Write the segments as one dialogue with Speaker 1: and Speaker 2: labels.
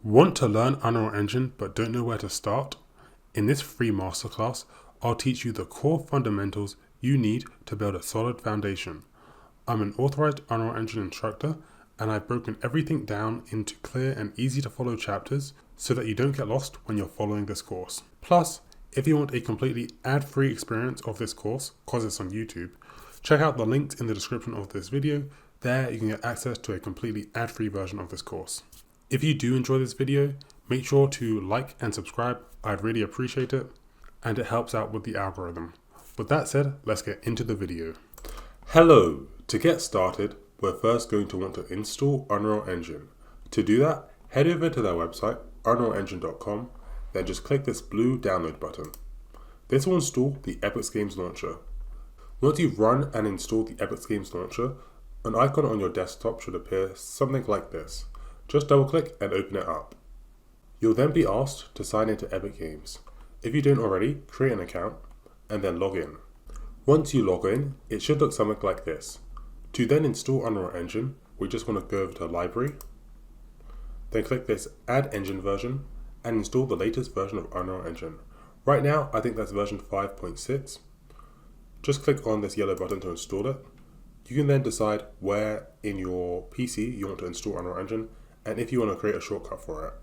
Speaker 1: Want to learn Unreal Engine but don't know where to start? In this free masterclass, I'll teach you the core fundamentals you need to build a solid foundation. I'm an authorized Unreal Engine instructor, and I've broken everything down into clear and easy to follow chapters so that you don't get lost when you're following this course. Plus, if you want a completely ad-free experience of this course, cause it's on YouTube, check out the links in the description of this video. There you can get access to a completely ad-free version of this course. If you do enjoy this video, make sure to like and subscribe. I'd really appreciate it, and it helps out with the algorithm. With that said, let's get into the video. Hello! To get started, we're first going to want to install Unreal Engine. To do that, head over to their website, unrealengine.com, then just click this blue download button. This will install the Epic Games Launcher. Once you've run and installed the Epic Games Launcher, an icon on your desktop should appear something like this. Just double click and open it up. You'll then be asked to sign into Epic Games. If you don't already, create an account and then log in. Once you log in, it should look something like this. To then install Unreal Engine, we just want to go over to Library, then click this Add Engine version and install the latest version of Unreal Engine. Right now, I think that's version 5.6. Just click on this yellow button to install it. You can then decide where in your PC you want to install Unreal Engine and if you want to create a shortcut for it.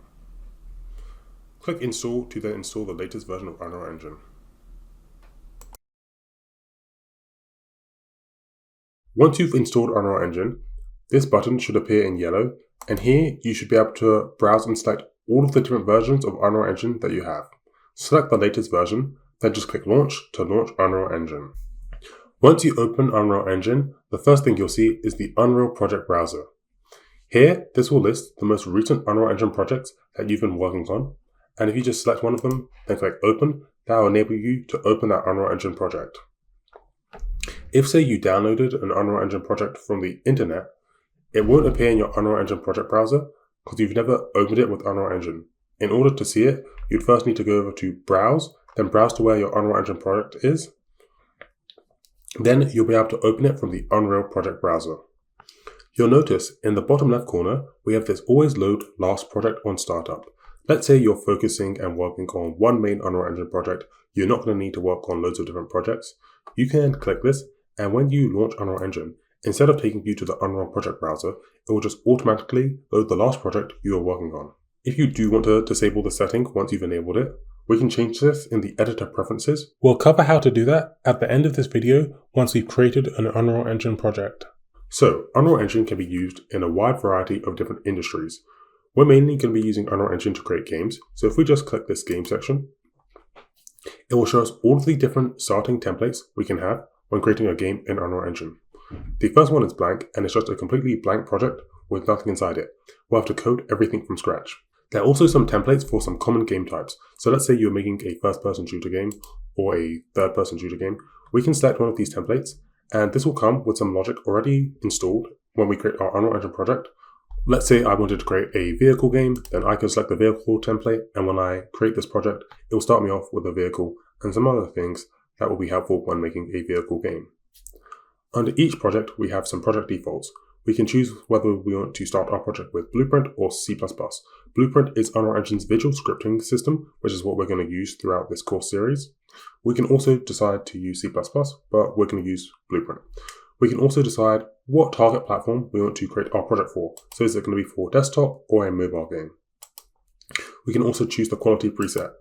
Speaker 1: Click Install to then install the latest version of Unreal Engine. Once you've installed Unreal Engine, this button should appear in yellow, and here you should be able to browse and select all of the different versions of Unreal Engine that you have. Select the latest version, then just click Launch to launch Unreal Engine. Once you open Unreal Engine, the first thing you'll see is the Unreal Project Browser. Here, this will list the most recent Unreal Engine projects that you've been working on, and if you just select one of them, then click Open, that will enable you to open that Unreal Engine project. If, say, you downloaded an Unreal Engine project from the internet, it won't appear in your Unreal Engine project browser because you've never opened it with Unreal Engine. In order to see it, you'd first need to go over to Browse, then browse to where your Unreal Engine project is. Then you'll be able to open it from the Unreal Project Browser. You'll notice in the bottom left corner, we have this Always Load Last Project on Startup. Let's say you're focusing and working on one main Unreal Engine project. You're not going to need to work on loads of different projects. You can click this, and when you launch Unreal Engine, instead of taking you to the Unreal Project Browser, it will just automatically load the last project you are working on. If you do want to disable the setting once you've enabled it, we can change this in the editor preferences. We'll cover how to do that at the end of this video once we've created an Unreal Engine project. So, Unreal Engine can be used in a wide variety of different industries. We're mainly going to be using Unreal Engine to create games, so if we just click this game section, it will show us all of the different starting templates we can have when creating a game in Unreal Engine. The first one is blank, and it's just a completely blank project with nothing inside it. We'll have to code everything from scratch. There are also some templates for some common game types. So let's say you're making a first-person shooter game or a third-person shooter game. We can select one of these templates, and this will come with some logic already installed when we create our Unreal Engine project. Let's say I wanted to create a vehicle game, then I can select the vehicle template, and when I create this project, it will start me off with a vehicle and some other things that will be helpful when making a vehicle game. Under each project, we have some project defaults. We can choose whether we want to start our project with Blueprint or C++. Blueprint is Unreal Engine's visual scripting system, which is what we're going to use throughout this course series. We can also decide to use C++, but we're going to use Blueprint. We can also decide what target platform we want to create our project for. So is it going to be for desktop or a mobile game? We can also choose the quality preset.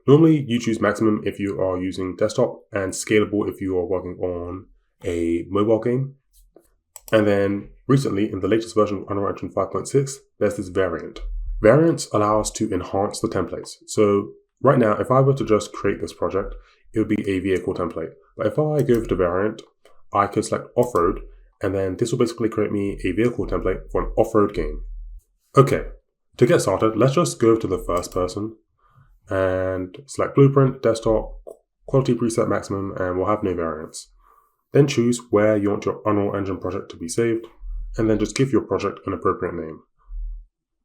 Speaker 1: Normally, you choose maximum if you are using desktop and scalable if you are working on a mobile game. And then recently, in the latest version of Unreal Engine 5.6, there's this variant. Variants allow us to enhance the templates. So right now, if I were to just create this project, it would be a vehicle template. But if I go over to variant, I could select off-road, and then this will basically create me a vehicle template for an off-road game. Okay, to get started, let's just go to the first person and select Blueprint, Desktop, Quality Preset Maximum, and we'll have no variants. Then choose where you want your Unreal Engine project to be saved, and then just give your project an appropriate name.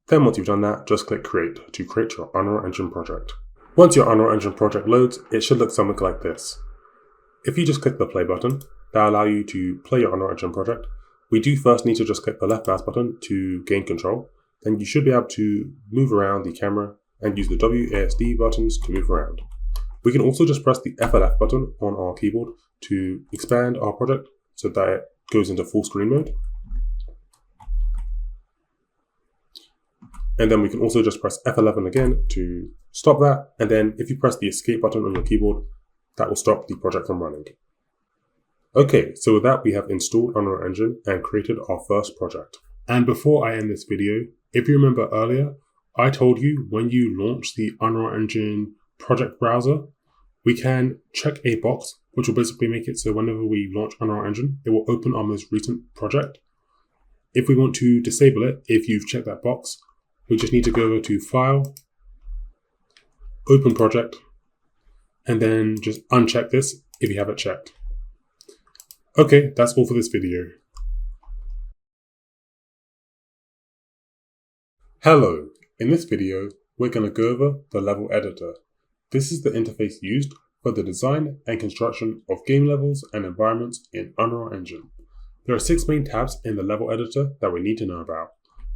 Speaker 1: Then once you've done that, just click Create to create your Unreal Engine project. Once your Unreal Engine project loads, it should look something like this. If you just click the play button, that will allow you to play your Unreal Engine project. We do first need to just click the left mouse button to gain control. then you should be able to move around the camera and use the WASD buttons to move around. We can also just press the F and F button on our keyboard to expand our project so that it goes into full screen mode. And then we can also just press F11 again to stop that. And then if you press the escape button on your keyboard, that will stop the project from running. Okay, so with that, we have installed Unreal Engine and created our first project. And before I end this video, if you remember earlier, I told you when you launch the Unreal Engine project browser, we can check a box, which will basically make it so whenever we launch Unreal Engine, it will open our most recent project. If we want to disable it, if you've checked that box, we just need to go over to File, Open Project, and then just uncheck this if you have it checked. Okay, that's all for this video. Hello, in this video, we're going to go over the level editor. This is the interface used for the design and construction of game levels and environments in Unreal Engine. There are 6 main tabs in the level editor that we need to know about.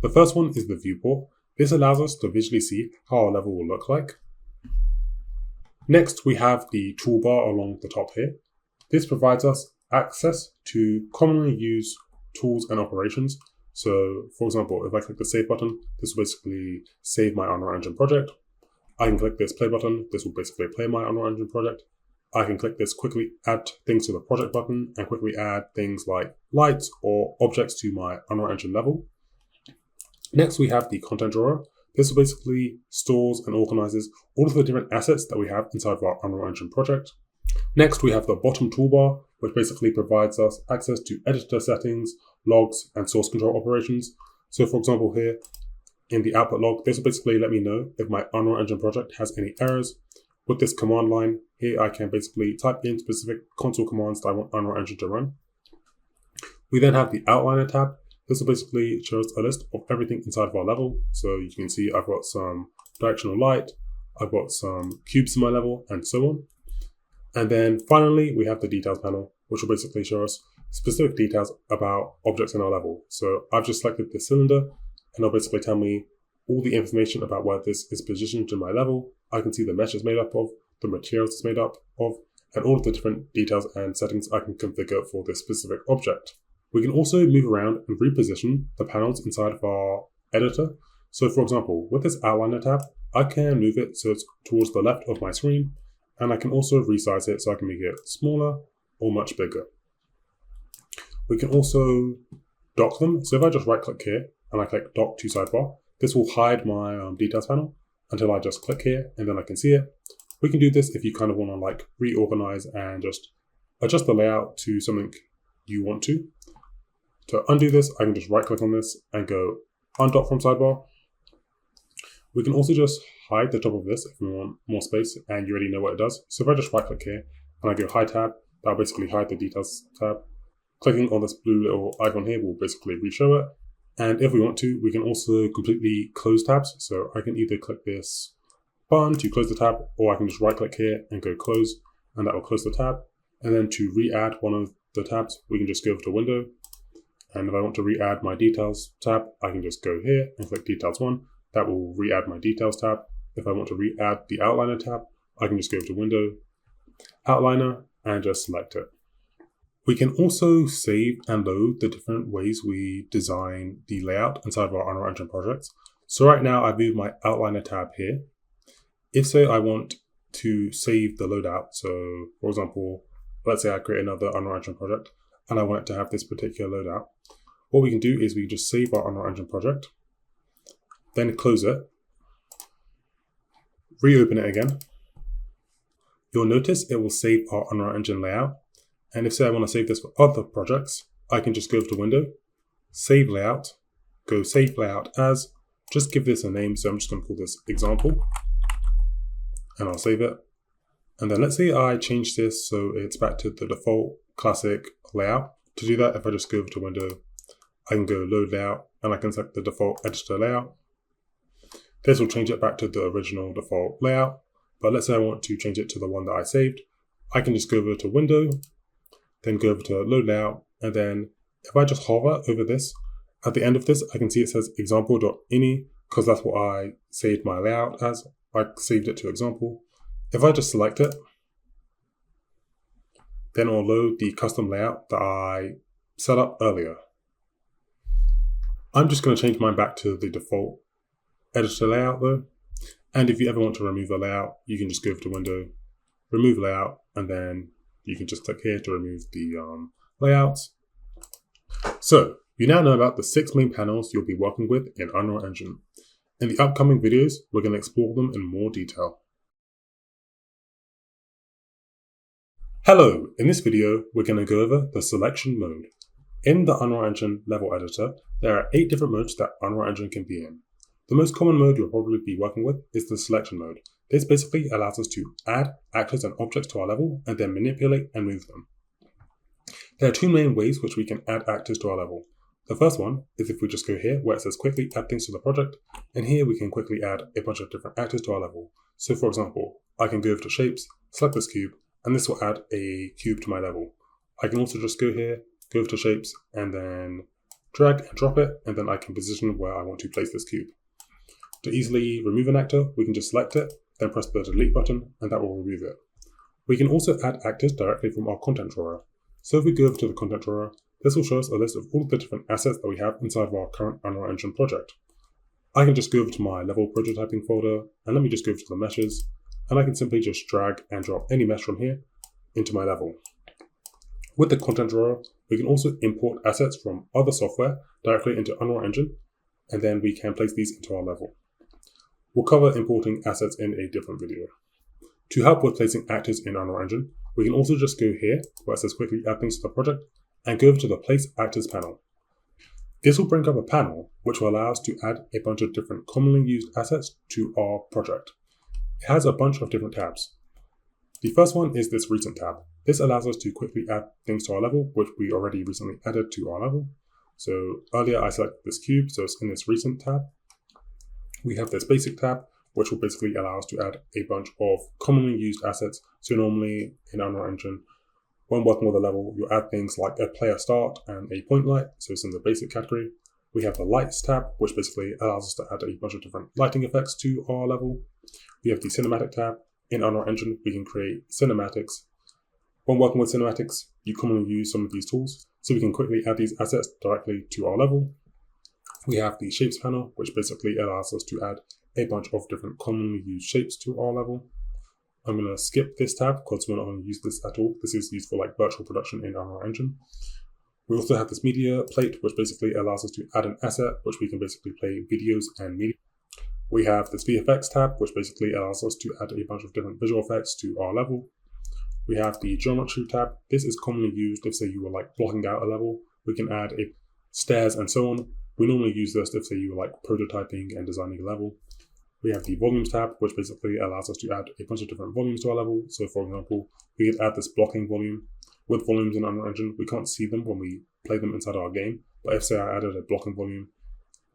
Speaker 1: The first one is the viewport. This allows us to visually see how our level will look like. Next, we have the toolbar along the top here. This provides us access to commonly used tools and operations. So, for example, if I click the save button, this will basically save my Unreal Engine project. I can click this play button, this will basically play my Unreal Engine project. I can click this quickly add things to the project button and quickly add things like lights or objects to my Unreal Engine level. Next, we have the content drawer. This basically stores and organizes all of the different assets that we have inside of our Unreal Engine project. Next, we have the bottom toolbar, which basically provides us access to editor settings, logs, and source control operations. So for example here, in the output log, this will basically let me know if my Unreal Engine project has any errors. With this command line here, I can basically type in specific console commands that I want Unreal Engine to run. We then have the outliner tab. This will basically show us a list of everything inside of our level. So you can see I've got some directional light, I've got some cubes in my level, and so on. And then finally, we have the details panel, which will basically show us specific details about objects in our level. So I've just selected this cylinder, and it'll basically tell me all the information about where this is positioned in my level. I can see the mesh it's made up of, the materials it's made up of, and all of the different details and settings I can configure for this specific object. We can also move around and reposition the panels inside of our editor. So for example, with this outliner tab, I can move it so it's towards the left of my screen, and I can also resize it so I can make it smaller or much bigger. We can also dock them. So if I just right click here and I click dock to sidebar, this will hide my details panel until I just click here and then I can see it. We can do this if you kind of want to like reorganize and just adjust the layout to something you want to. To undo this, I can just right click on this and go undock from sidebar. We can also just hide the top of this if we want more space and you already know what it does. So if I just right click here and I go hide tab, that'll basically hide the details tab. Clicking on this blue little icon here will basically re-show it. And if we want to, we can also completely close tabs. So I can either click this button to close the tab, or I can just right click here and go close, and that will close the tab. And then to re-add one of the tabs, we can just go over to window. And if I want to re-add my details tab, I can just go here and click details 1. That will re-add my details tab. If I want to re-add the outliner tab, I can just go to window, outliner, and just select it. We can also save and load the different ways we design the layout inside of our Unreal Engine projects. So right now I've moved my outliner tab here. If say I want to save the loadout, so for example, let's say I create another Unreal Engine project and I want it to have this particular loadout, what we can do is we can just save our Unreal Engine project, then close it, reopen it again. You'll notice it will save our Unreal Engine layout. And if say I want to save this for other projects, I can just go to window, save layout, go save layout as, just give this a name. So I'm just going to call this example and I'll save it. And then let's say I change this so it's back to the default classic layout. To do that, if I just go over to window, I can go load layout and I can select the default editor layout. This will change it back to the original default layout. But let's say I want to change it to the one that I saved. I can just go over to window, then go over to load layout. And then if I just hover over this At the end of this, I can see it says example.ini because that's what I saved my layout as. I saved it to example. If I just select it, then it'll load the custom layout that I set up earlier. I'm just going to change mine back to the default editor layout though. And if you ever want to remove a layout, you can just go over to Window, remove layout, and then you can just click here to remove the layouts. So you now know about the 6 main panels you'll be working with in Unreal Engine. In the upcoming videos, we're going to explore them in more detail. Hello, in this video, we're going to go over the selection mode. In the Unreal Engine level editor, there are 8 different modes that Unreal Engine can be in. The most common mode you'll probably be working with is the selection mode. This basically allows us to add actors and objects to our level and then manipulate and move them. There are 2 main ways which we can add actors to our level. The first one is if we just go here where it says quickly add things to the project, and here we can quickly add a bunch of different actors to our level. So for example, I can go over to shapes, select this cube, and this will add a cube to my level. I can also just go here, go over to shapes, and then drag and drop it, and then I can position where I want to place this cube. To easily remove an actor, we can just select it, then press the delete button, and that will remove it. We can also add actors directly from our content drawer. So if we go over to the content drawer, this will show us a list of all of the different assets that we have inside of our current Unreal Engine project. I can just go over to my level prototyping folder, and let me just go over to the meshes, and I can simply just drag and drop any mesh from here into my level. With the content drawer, we can also import assets from other software directly into Unreal Engine, and then we can place these into our level. We'll cover importing assets in a different video. To help with placing actors in Unreal Engine, we can also just go here where it says quickly add things to the project and go over to the Place Actors panel. This will bring up a panel which will allow us to add a bunch of different commonly used assets to our project. It has a bunch of different tabs. The first one is this Recent tab. This allows us to quickly add things to our level, which we already recently added to our level. So earlier I selected this cube, so it's in this Recent tab. We have this Basic tab, which will basically allow us to add a bunch of commonly used assets. So normally in Unreal Engine, when working with a level, you'll add things like a player start and a point light, so it's in the Basic category. We have the Lights tab, which basically allows us to add a bunch of different lighting effects to our level. We have the Cinematic tab. In Unreal Engine, we can create cinematics. When working with cinematics, you commonly use some of these tools, so we can quickly add these assets directly to our level. We have the Shapes panel, which basically allows us to add a bunch of different commonly used shapes to our level. I'm going to skip this tab because we're not going to use this at all. This is used for like virtual production in Unreal Engine. We also have this Media plate, which basically allows us to add an asset, which we can basically play videos and media. We have this VFX tab, which basically allows us to add a bunch of different visual effects to our level. We have the Geometry tab. This is commonly used if, say, you were like blocking out a level. We can add stairs and so on. We normally use this if, say, you were like prototyping and designing a level. We have the Volumes tab, which basically allows us to add a bunch of different volumes to our level. So for example, we could add this blocking volume. With volumes in Unreal Engine, we can't see them when we play them inside our game. But if, say, I added a blocking volume,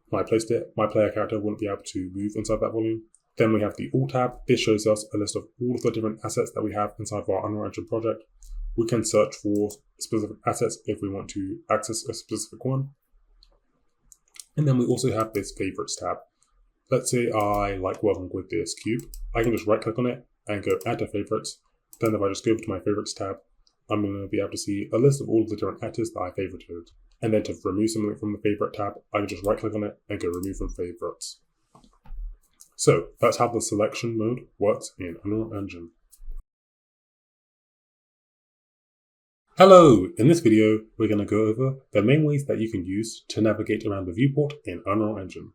Speaker 1: when I placed it, my player character wouldn't be able to move inside that volume. Then we have the All tab. This shows us a list of all of the different assets that we have inside of our Unreal Engine project. We can search for specific assets if we want to access a specific one. And then we also have this Favorites tab. Let's say I like working with this cube. I can just right click on it and go add to favorites. Then if I just go over to my favorites tab, I'm going to be able to see a list of all of the different actors that I favorited. And then to remove something from the favorite tab, I can just right click on it and go remove from favorites. So that's how the selection mode works in Unreal Engine. Hello! In this video, we're going to go over the main ways that you can use to navigate around the viewport in Unreal Engine.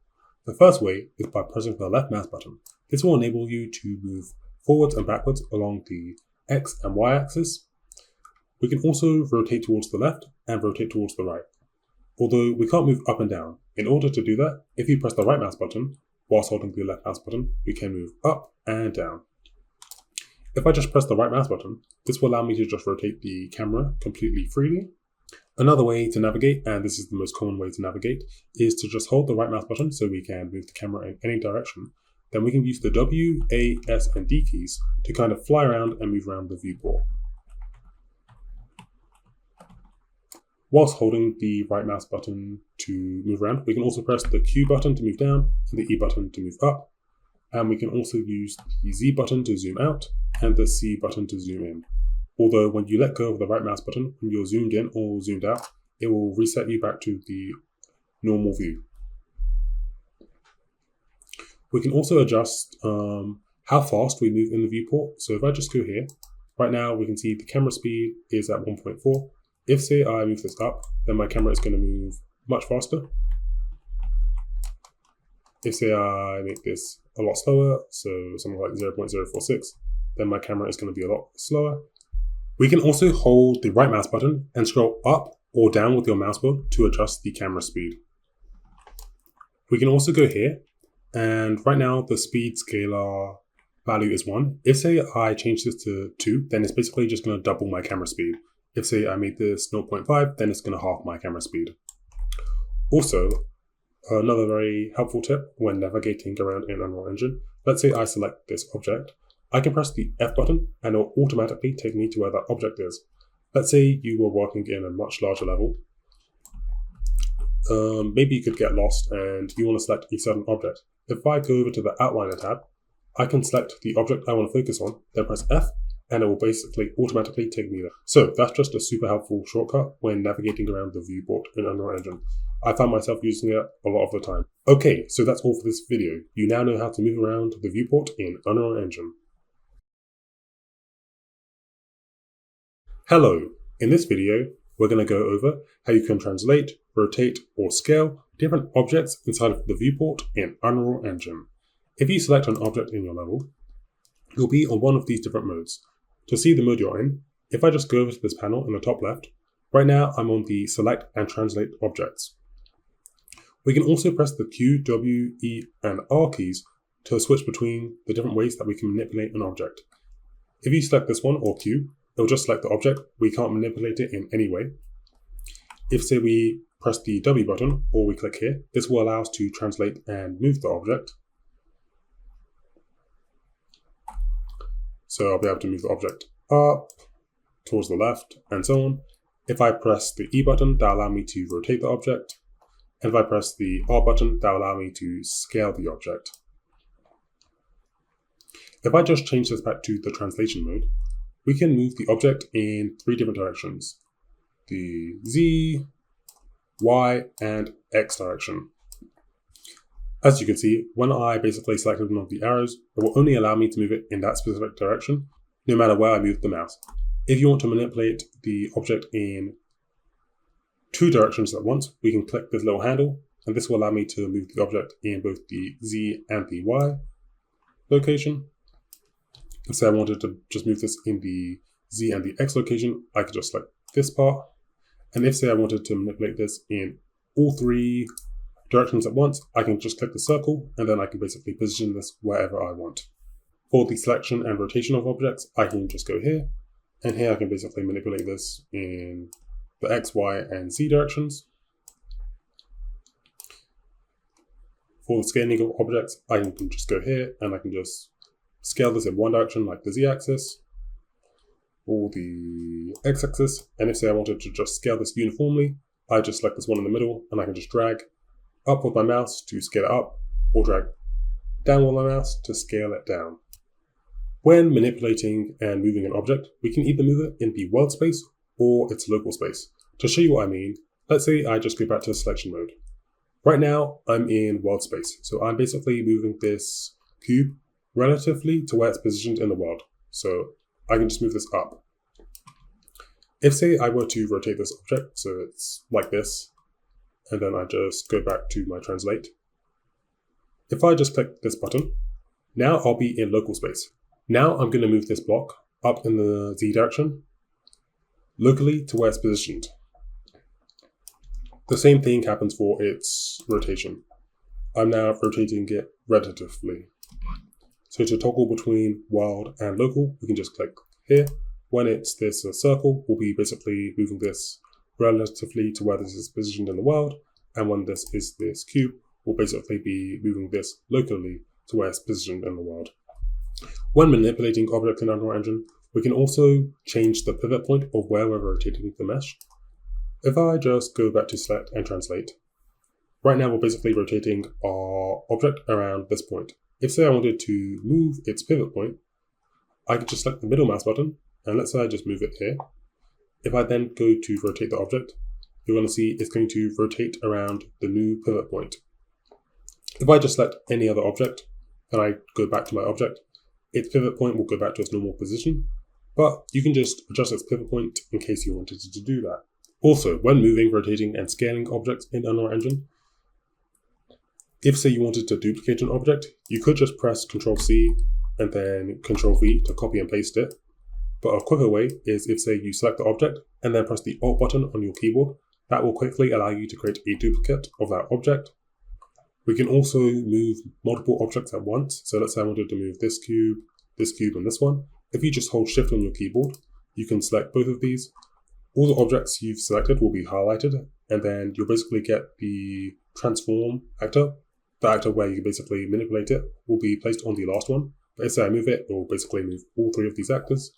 Speaker 1: The first way is by pressing the left mouse button. This will enable you to move forwards and backwards along the X and Y axis. We can also rotate towards the left and rotate towards the right. Although we can't move up and down. In order to do that, if you press the right mouse button, whilst holding the left mouse button, we can move up and down. If I just press the right mouse button, this will allow me to just rotate the camera completely freely. Another way to navigate, and this is the most common way to navigate, is to just hold the right mouse button so we can move the camera in any direction. Then we can use the W, A, S, and D keys to kind of fly around and move around the viewport. whilst holding the right mouse button to move around. We can also press the Q button to move down and the E button to move up. And we can also use the Z button to zoom out and the C button to zoom in. Although when you let go of the right mouse button, when you're zoomed in or zoomed out, it will reset you back to the normal view. We can also adjust how fast we move in the viewport. So if I just go here, right now we can see the camera speed is at 1.4. If say I move this up, then my camera is going to move much faster. If say I make this a lot slower, so something like 0.046, then my camera is going to be a lot slower. We can also hold the right mouse button and scroll up or down with your mouse wheel to adjust the camera speed. We can also go here, and right now the speed scalar value is 1. If say I change this to 2, then it's basically just going to double my camera speed. If say I made this 0.5, then it's going to half my camera speed. Also, another very helpful tip when navigating around in Unreal Engine, let's say I select this object, I can press the F button and it will automatically take me to where that object is. Let's say you were working in a much larger level. Maybe you could get lost and you want to select a certain object. If I go over to the Outliner tab, I can select the object I want to focus on, then press F, and it will basically automatically take me there. So that's just a super helpful shortcut when navigating around the viewport in Unreal Engine. I found myself using it a lot of the time. Okay, so that's all for this video. You now know how to move around the viewport in Unreal Engine. Hello, in this video, we're going to go over how you can translate, rotate, or scale different objects inside of the viewport in Unreal Engine. If you select an object in your level, you'll be on one of these different modes. To see the mode you're in, if I just go over to this panel in the top left, right now I'm on the Select and Translate Objects. We can also press the Q, W, E, and R keys to switch between the different ways that we can manipulate an object. If you select this one, or Q, it'll just select the object. We can't manipulate it in any way. If, say, we press the W button, or we click here, this will allow us to translate and move the object. So I'll be able to move the object up, towards the left, and so on. If I press the E button, that'll allow me to rotate the object. And if I press the R button, that'll allow me to scale the object. If I just change this back to the translation mode, we can move the object in 3 different directions: the Z, Y, and X direction. As you can see, when I basically selected one of the arrows, it will only allow me to move it in that specific direction, no matter where I move the mouse. If you want to manipulate the object in 2 directions at once, we can click this little handle, and this will allow me to move the object in both the Z and the Y location. If say I wanted to just move this in the Z and the X location, I could just select this part. And if say I wanted to manipulate this in all 3 directions at once, I can just click the circle, and then I can basically position this wherever I want. For the selection and rotation of objects, I can just go here, and here I can basically manipulate this in the X, Y, and Z directions. For the scaling of objects, I can just go here, and I can just scale this in one direction, like the Z-axis, or the X-axis. And if say I wanted to just scale this uniformly, I just select this one in the middle, and I can just drag up with my mouse to scale it up, or drag down with my mouse to scale it down. When manipulating and moving an object, we can either move it in the world space or its local space. To show you what I mean, let's say I just go back to the selection mode. Right now, I'm in world space, so I'm basically moving this cube relatively to where it's positioned in the world. So I can just move this up. If say I were to rotate this object, so it's like this, and then I just go back to my translate. If I just click this button, now I'll be in local space. Now I'm going to move this block up in the Z direction, locally to where it's positioned. The same thing happens for its rotation. I'm now rotating it relatively. So to toggle between world and local, we can just click here. When it's this circle, we'll be basically moving this relatively to where this is positioned in the world, and when this is this cube, we'll basically be moving this locally to where it's positioned in the world. When manipulating objects in Unreal Engine, we can also change the pivot point of where we're rotating the mesh. If I just go back to select and translate, right now we're basically rotating our object around this point. If say I wanted to move its pivot point, I could just select the middle mouse button, and let's say I just move it here. If I then go to rotate the object, you're going to see it's going to rotate around the new pivot point. If I just select any other object, and I go back to my object, its pivot point will go back to its normal position, but you can just adjust its pivot point in case you wanted to do that. Also, when moving, rotating, and scaling objects in Unreal Engine, if say you wanted to duplicate an object, you could just press Ctrl+C and then Ctrl+V to copy and paste it. But a quicker way is if say you select the object and then press the Alt button on your keyboard, that will quickly allow you to create a duplicate of that object. We can also move multiple objects at once. So let's say I wanted to move this cube, and this one. If you just hold Shift on your keyboard, you can select both of these. All the objects you've selected will be highlighted, and then you'll basically get the transform actor. The actor where you basically manipulate it will be placed on the last one. But if say I move it will basically move all three of these actors.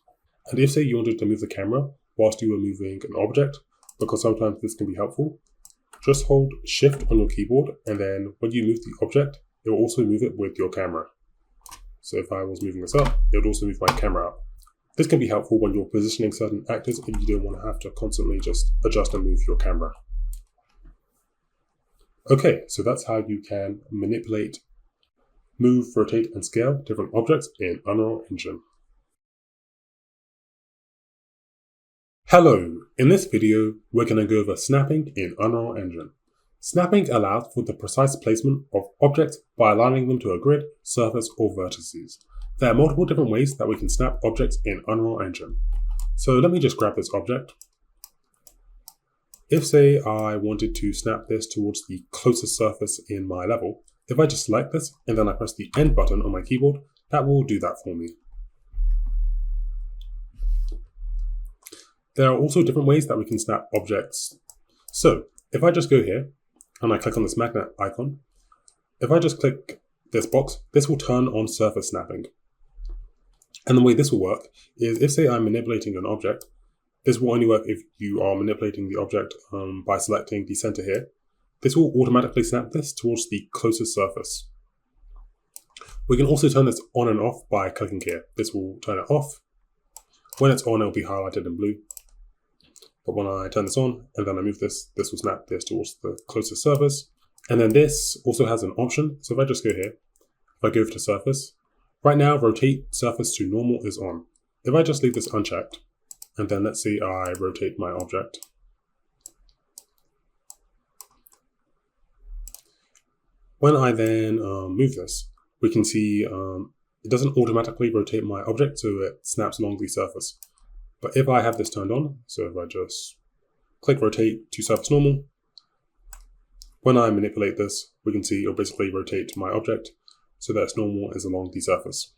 Speaker 1: And if say you wanted to move the camera whilst you were moving an object, because sometimes this can be helpful, just hold Shift on your keyboard, and then when you move the object, it will also move it with your camera. So if I was moving this up, it would also move my camera up. This can be helpful when you're positioning certain actors and you don't want to have to constantly just adjust and move your camera. Okay, so that's how you can manipulate, move, rotate, and scale different objects in Unreal Engine. Hello, in this video, we're going to go over snapping in Unreal Engine. Snapping allows for the precise placement of objects by aligning them to a grid, surface, or vertices. There are multiple different ways that we can snap objects in Unreal Engine. So let me just grab this object. If say I wanted to snap this towards the closest surface in my level, if I just select this and then I press the End button on my keyboard, that will do that for me. There are also different ways that we can snap objects. So if I just go here and I click on this magnet icon, if I just click this box, this will turn on surface snapping. And the way this will work is if say I'm manipulating an object, this will only work if you are manipulating the object by selecting the center here. This will automatically snap this towards the closest surface. We can also turn this on and off by clicking here. This will turn it off. When it's on, it will be highlighted in blue. But when I turn this on and then I move this, this will snap this towards the closest surface. And then this also has an option. So if I just go here, if I go over to surface, right now rotate surface to normal is on. If I just leave this unchecked, and then let's say I rotate my object. When I then move this, we can see it doesn't automatically rotate my object, so it snaps along the surface. But if I have this turned on, so if I just click rotate to surface normal, when I manipulate this, we can see it'll basically rotate my object so that its normal is along the surface.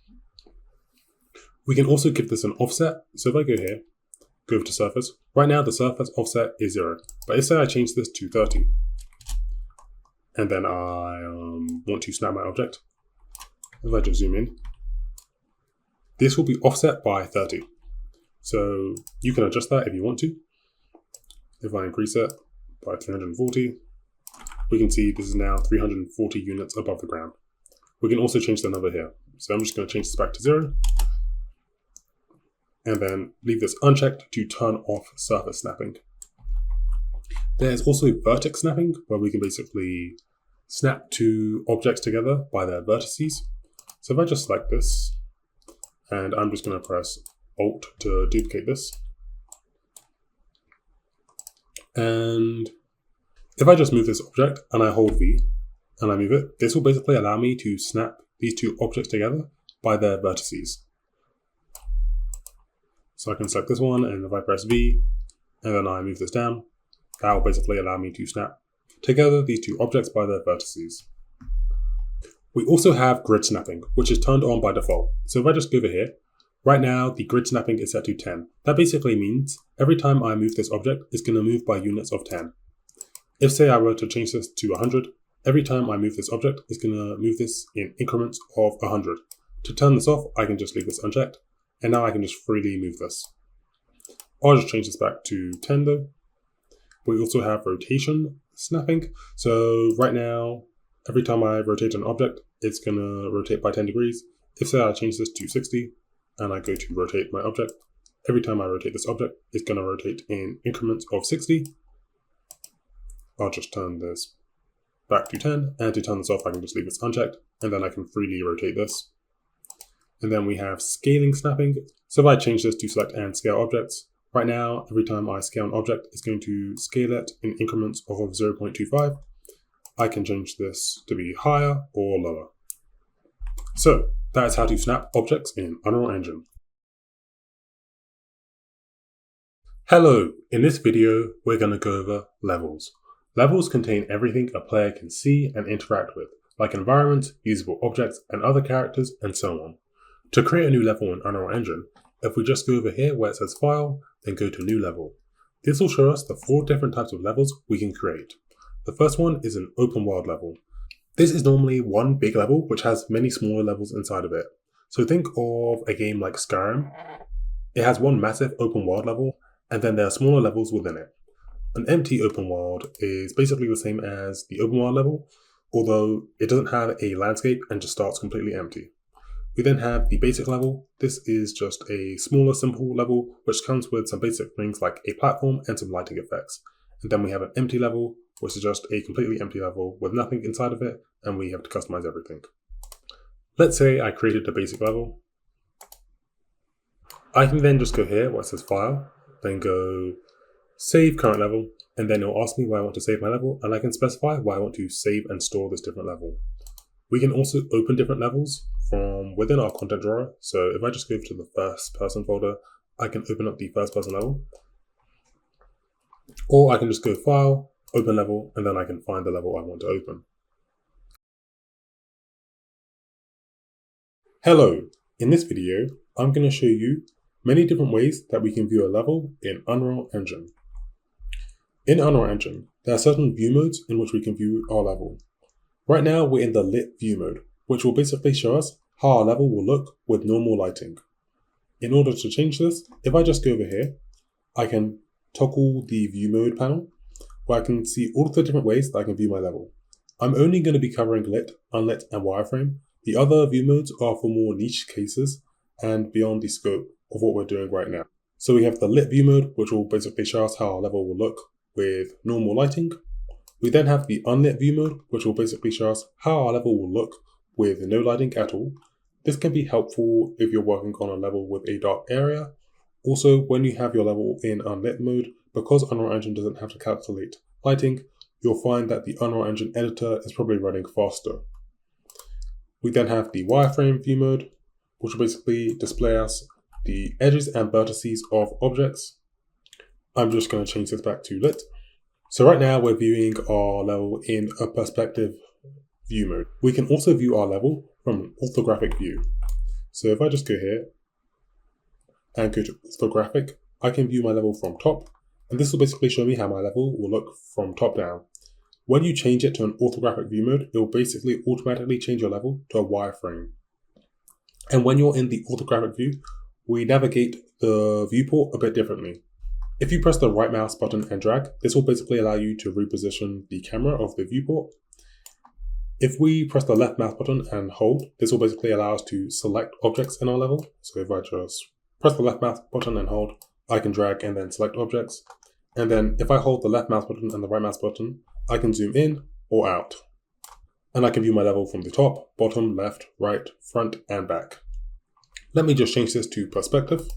Speaker 1: We can also give this an offset. So if I go here, go over to surface, right now the surface offset is 0. But if say I change this to 30, and then I want to snap my object, if I just zoom in, this will be offset by 30. So you can adjust that if you want to. If I increase it by 340, we can see this is now 340 units above the ground. We can also change the number here. So I'm just going to change this back to 0. And then leave this unchecked to turn off surface snapping. There's also vertex snapping, where we can basically snap two objects together by their vertices. So if I just select this, and I'm just going to press Alt to duplicate this. And if I just move this object and I hold V and I move it, this will basically allow me to snap these two objects together by their vertices. So I can select this one, and if I press V and then I move this down, that will basically allow me to snap together these two objects by their vertices. We also have grid snapping, which is turned on by default. So if I just go over here, right now the grid snapping is set to 10. That basically means every time I move this object, it's going to move by units of 10. If say I were to change this to 100, every time I move this object, it's going to move this in increments of 100. To turn this off, I can just leave this unchecked, and now I can just freely move this. I'll just change this back to 10 though. We also have rotation snapping. So right now, every time I rotate an object, it's going to rotate by 10 degrees. If say I change this to 60 and I go to rotate my object, every time I rotate this object, it's going to rotate in increments of 60. I'll just turn this back to 10, and to turn this off, I can just leave this unchecked, and then I can freely rotate this. And then we have scaling snapping. So if I change this to select and scale objects, right now, every time I scale an object, it's going to scale it in increments of 0.25. I can change this to be higher or lower. So that's how to snap objects in Unreal Engine. Hello, in this video, we're going to go over levels. Levels contain everything a player can see and interact with, like environments, usable objects, and other characters, and so on. To create a new level in Unreal Engine, if we just go over here where it says File, then go to New Level. This will show us the 4 different types of levels we can create. The first one is an open world level. This is normally one big level which has many smaller levels inside of it. So think of a game like Skyrim. It has one massive open world level, and then there are smaller levels within it. An empty open world is basically the same as the open world level, although it doesn't have a landscape and just starts completely empty. We then have the basic level. This is just a smaller, simple level which comes with some basic things like a platform and some lighting effects. And then we have an empty level, which is just a completely empty level with nothing inside of it, and we have to customize everything. Let's say I created the basic level. I can then just go here where it says File, then go Save Current Level, and then it'll ask me where I want to save my level, and I can specify where I want to save and store this different level. We can also open different levels from within our content drawer. So if I just go to the first person folder, I can open up the first person level. Or I can just go File, Open Level, and then I can find the level I want to open. Hello, in this video, I'm going to show you many different ways that we can view a level in Unreal Engine. In Unreal Engine, there are certain view modes in which we can view our level. Right now, we're in the lit view mode, which will basically show us how our level will look with normal lighting. In order to change this, if I just go over here, I can toggle the view mode panel, where I can see all of the different ways that I can view my level. I'm only going to be covering lit, unlit, and wireframe. The other view modes are for more niche cases and beyond the scope of what we're doing right now. So we have the lit view mode, which will basically show us how our level will look with normal lighting. We then have the unlit view mode, which will basically show us how our level will look with no lighting at all. This can be helpful if you're working on a level with a dark area. Also, when you have your level in unlit mode, because Unreal Engine doesn't have to calculate lighting, you'll find that the Unreal Engine editor is probably running faster. We then have the wireframe view mode, which will basically display us the edges and vertices of objects. I'm just going to change this back to lit. So right now we're viewing our level in a perspective view mode. We can also view our level from an orthographic view. So if I just go here and go to orthographic, I can view my level from top, and this will basically show me how my level will look from top down. When you change it to an orthographic view mode, it will basically automatically change your level to a wireframe. And when you're in the orthographic view, we navigate the viewport a bit differently. If you press the right mouse button and drag, this will basically allow you to reposition the camera of the viewport. If we press the left mouse button and hold, this will basically allow us to select objects in our level. So if I just press the left mouse button and hold, I can drag and then select objects. And then if I hold the left mouse button and the right mouse button, I can zoom in or out. And I can view my level from the top, bottom, left, right, front, and back. Let me just change this to perspective.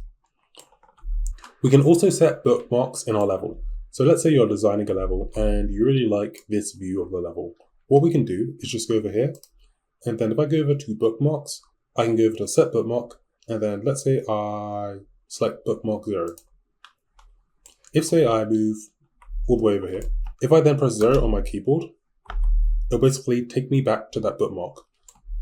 Speaker 1: We can also set bookmarks in our level. So let's say you're designing a level and you really like this view of the level. What we can do is just go over here, and then if I go over to bookmarks, I can go over to set bookmark, and then let's say I select bookmark 0. If say I move all the way over here, if I then press 0 on my keyboard, it'll basically take me back to that bookmark.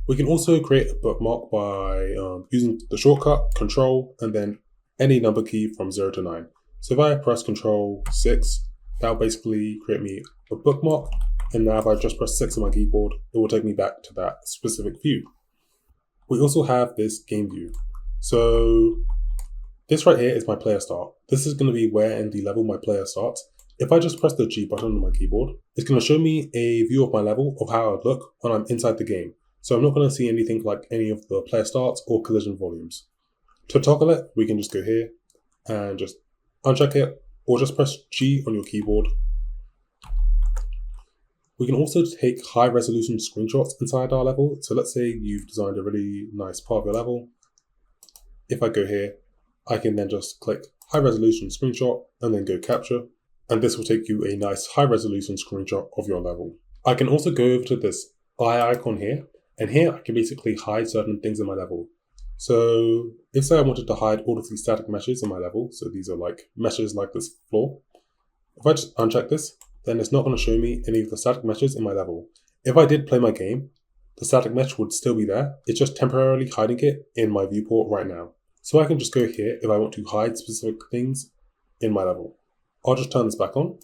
Speaker 1: We can also create a bookmark by using the shortcut Control and then any number key from 0 to 9. So if I press Control 6, that'll basically create me a bookmark. And now if I just press 6 on my keyboard, it will take me back to that specific view. We also have this game view. So this right here is my player start. This is going to be where in the level my player starts. If I just press the G button on my keyboard, it's going to show me a view of my level of how it would look when I'm inside the game. So I'm not going to see anything like any of the player starts or collision volumes. To toggle it, we can just go here and just uncheck it, or just press G on your keyboard. We can also take high resolution screenshots inside our level. So let's say you've designed a really nice part of your level. If I go here, I can then just click high resolution screenshot and then go capture. And this will take you a nice high resolution screenshot of your level. I can also go over to this eye icon here, and here I can basically hide certain things in my level. So if say I wanted to hide all of these static meshes in my level, so these are like meshes like this floor, if I just uncheck this, then it's not going to show me any of the static meshes in my level. If I did play my game, the static mesh would still be there. It's just temporarily hiding it in my viewport right now. So I can just go here if I want to hide specific things in my level. I'll just turn this back on.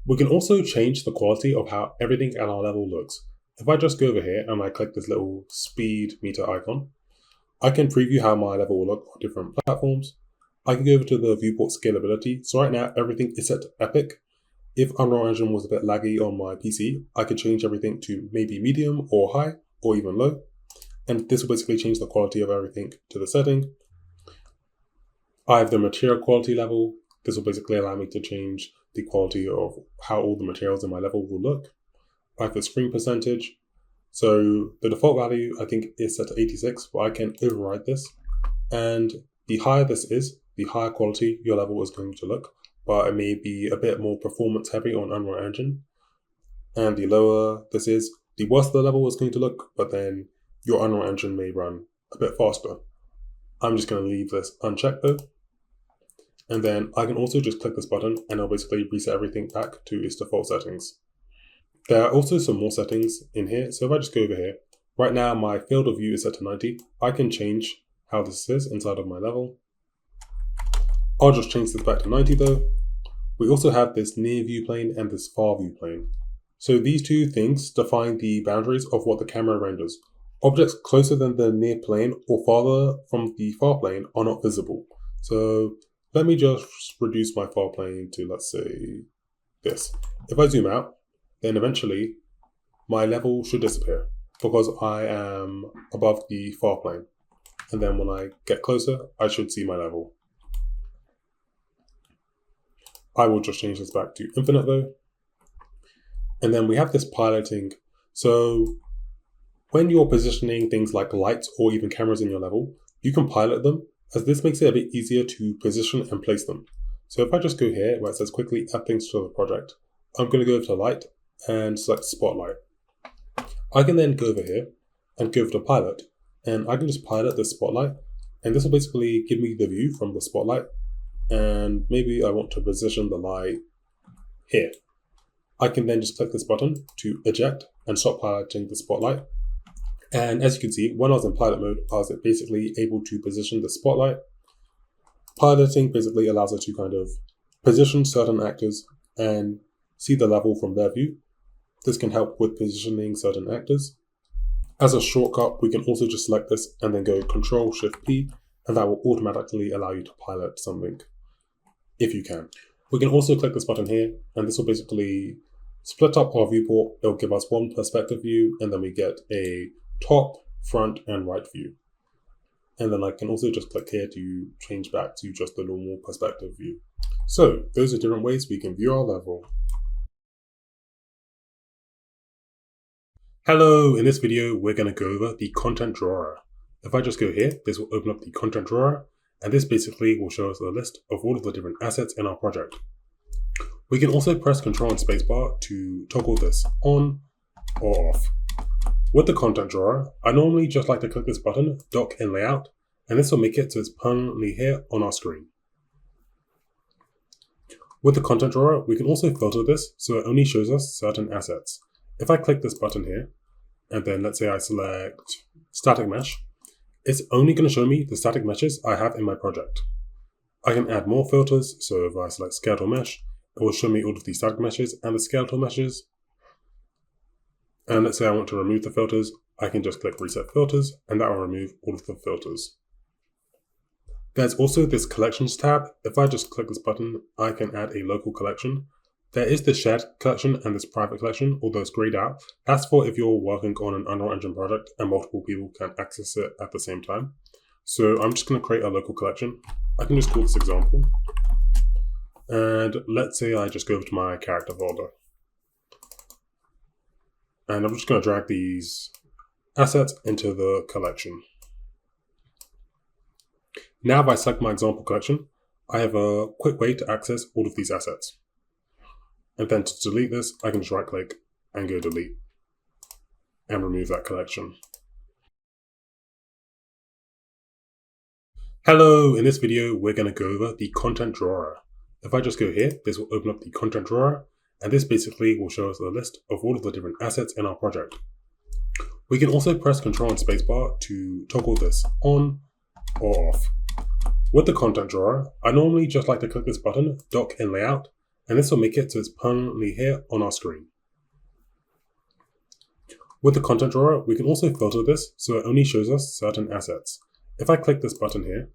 Speaker 1: We can also change the quality of how everything at our level looks. If I just go over here and I click this little speed meter icon, I can preview how my level will look on different platforms. I can go over to the viewport scalability. So right now everything is set to epic. If Unreal Engine was a bit laggy on my PC, I could change everything to maybe medium or high or even low. And this will basically change the quality of everything to the setting. I have the material quality level. This will basically allow me to change the quality of how all the materials in my level will look. I have the screen percentage. So the default value I think is set to 86, but I can override this. And the higher this is, the higher quality your level is going to look, but it may be a bit more performance heavy on Unreal Engine. And the lower this is, the worse the level is going to look, but then your Unreal Engine may run a bit faster. I'm just going to leave this unchecked though. And then I can also just click this button and I'll basically reset everything back to its default settings. There are also some more settings in here. So if I just go over here, right now my field of view is set to 90. I can change how this is inside of my level. I'll just change this back to 90 though. We also have this near view plane and this far view plane. So these two things define the boundaries of what the camera renders. Objects closer than the near plane or farther from the far plane are not visible. So let me just reduce my far plane to, let's say, this. If I zoom out, then eventually my level should disappear because I am above the far plane. And then when I get closer, I should see my level. I will just change this back to infinite though. And then we have this piloting. So when you're positioning things like lights or even cameras in your level, you can pilot them, as this makes it a bit easier to position and place them. So if I just go here where it says quickly add things to the project, I'm going to go over to light and select spotlight. I can then go over here and go over to pilot, and I can just pilot the spotlight, and this will basically give me the view from the spotlight. And maybe I want to position the light here. I can then just click this button to eject and stop piloting the spotlight. And as you can see, when I was in pilot mode, I was basically able to position the spotlight. Piloting basically allows us to kind of position certain actors and see the level from their view. This can help with positioning certain actors. As a shortcut, we can also just select this and then go Ctrl-Shift-P, and that will automatically allow you to pilot something, if you can. We can also click this button here, and this will basically split up our viewport. It'll give us one perspective view, and then we get a top, front, and right view. And then I can also just click here to change back to just the normal perspective view. So those are different ways we can view our level. Hello, in this video, we're going to go over the content drawer. If I just go here, this will open up the content drawer, and this basically will show us a list of all of the different assets in our project. We can also press Ctrl and Spacebar to toggle this on or off. With the content drawer, I normally just like to click this button, Dock and Layout, and this will make it so it's permanently here on our screen. With the content drawer, we can also filter this so it only shows us certain assets. If I click this button here, and then let's say I select static mesh, it's only going to show me the static meshes I have in my project. I can add more filters, so if I select skeletal mesh, it will show me all of the static meshes and the skeletal meshes. And let's say I want to remove the filters, I can just click reset filters, and that will remove all of the filters. There's also this collections tab. If I just click this button, I can add a local collection. There is the shared collection and this private collection, although it's grayed out. That's for if you're working on an Unreal Engine project and multiple people can access it at the same time. So I'm just going to create a local collection. I can just call this example. And let's say I just go over to my character folder. And I'm just going to drag these assets into the collection. Now if I select my example collection, I have a quick way to access all of these assets. And then to delete this, I can just right click and go delete and remove that collection. Hello, in this video, we're going to go over the content drawer. If I just go here, this will open up the content drawer, and this basically will show us a list of all of the different assets in our project. We can also press Ctrl and Spacebar to toggle this on or off. With the content drawer, I normally just like to click this button, Dock in Layout, and this will make it so it's permanently here on our screen. With the content drawer, we can also filter this so it only shows us certain assets. If I click this button here,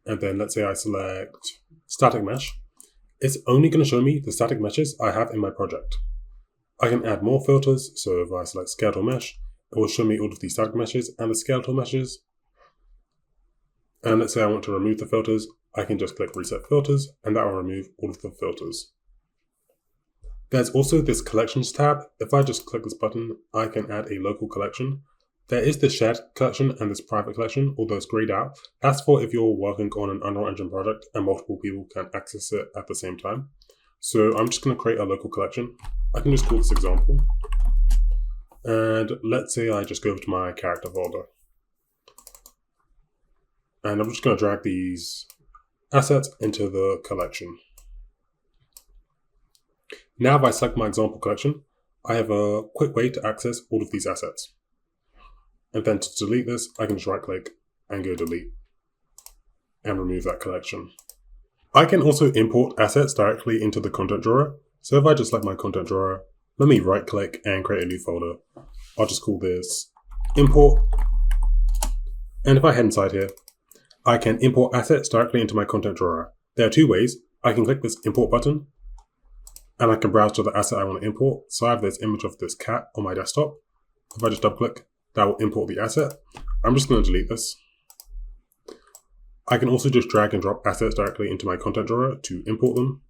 Speaker 1: and then let's say I select Static Mesh, it's only going to show me the static meshes I have in my project. I can add more filters, so if I select Skeletal Mesh, it will show me all of the static meshes and the skeletal meshes. And let's say I want to remove the filters, I can just click Reset Filters, and that will remove all of the filters. There's also this Collections tab. If I just click this button, I can add a local collection. There is the shared collection and this private collection, although it's grayed out. That's for if you're working on an Unreal Engine project and multiple people can access it at the same time. So I'm just going to create a local collection. I can just call this example. And let's say I just go over to my character folder. And I'm just going to drag these assets into the collection. Now if I select my example collection, I have a quick way to access all of these assets. And then to delete this, I can just right click and go delete and remove that collection. I can also import assets directly into the content drawer. So if I just select my content drawer, let me right click and create a new folder. I'll just call this import. And if I head inside here, I can import assets directly into my content drawer. There are two ways. I can click this import button and I can browse to the asset I want to import. So I have this image of this cat on my desktop. If I just double click, that will import the asset. I'm just going to delete this. I can also just drag and drop assets directly into my content drawer to import them.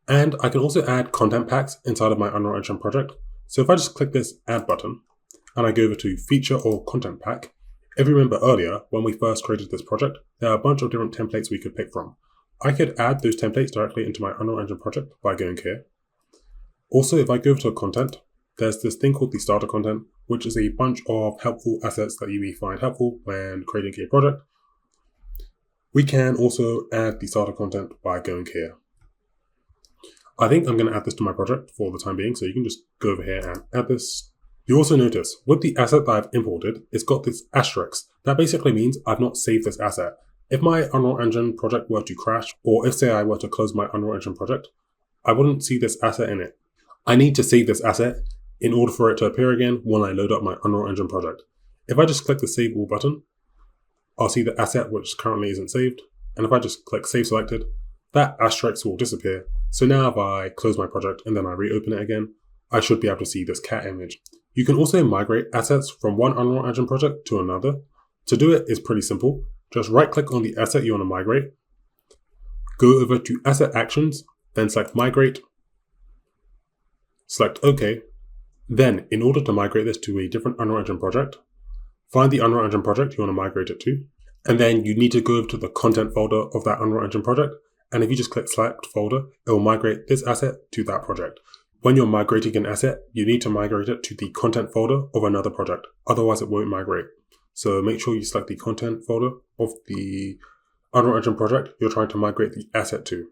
Speaker 1: And I can also add content packs inside of my Unreal Engine project. So if I just click this add button and I go over to feature or content pack, if you remember earlier when we first created this project, there are a bunch of different templates we could pick from. I could add those templates directly into my Unreal Engine project by going here. Also, if I go over to content, there's this thing called the starter content, which is a bunch of helpful assets that you may find helpful when creating a project. We can also add the starter content by going here. I think I'm going to add this to my project for the time being, so you can just go over here and add this. You also notice with the asset that I've imported, it's got this asterisk. That basically means I've not saved this asset. If my Unreal Engine project were to crash, or if say I were to close my Unreal Engine project, I wouldn't see this asset in it. I need to save this asset in order for it to appear again when I load up my Unreal Engine project. If I just click the Save All button, I'll see the asset which currently isn't saved. And if I just click Save Selected, that asterisk will disappear. So now if I close my project and then I reopen it again, I should be able to see this cat image. You can also migrate assets from one Unreal Engine project to another. To do it is pretty simple. Just right click on the asset you want to migrate, go over to Asset Actions, then select Migrate, select OK. Then, in order to migrate this to a different Unreal Engine project, find the Unreal Engine project you want to migrate it to, and then you need to go over to the content folder of that Unreal Engine project, and if you just click Select Folder, it will migrate this asset to that project. When you're migrating an asset, you need to migrate it to the content folder of another project, otherwise it won't migrate. So make sure you select the content folder of the Unreal Engine project you're trying to migrate the asset to.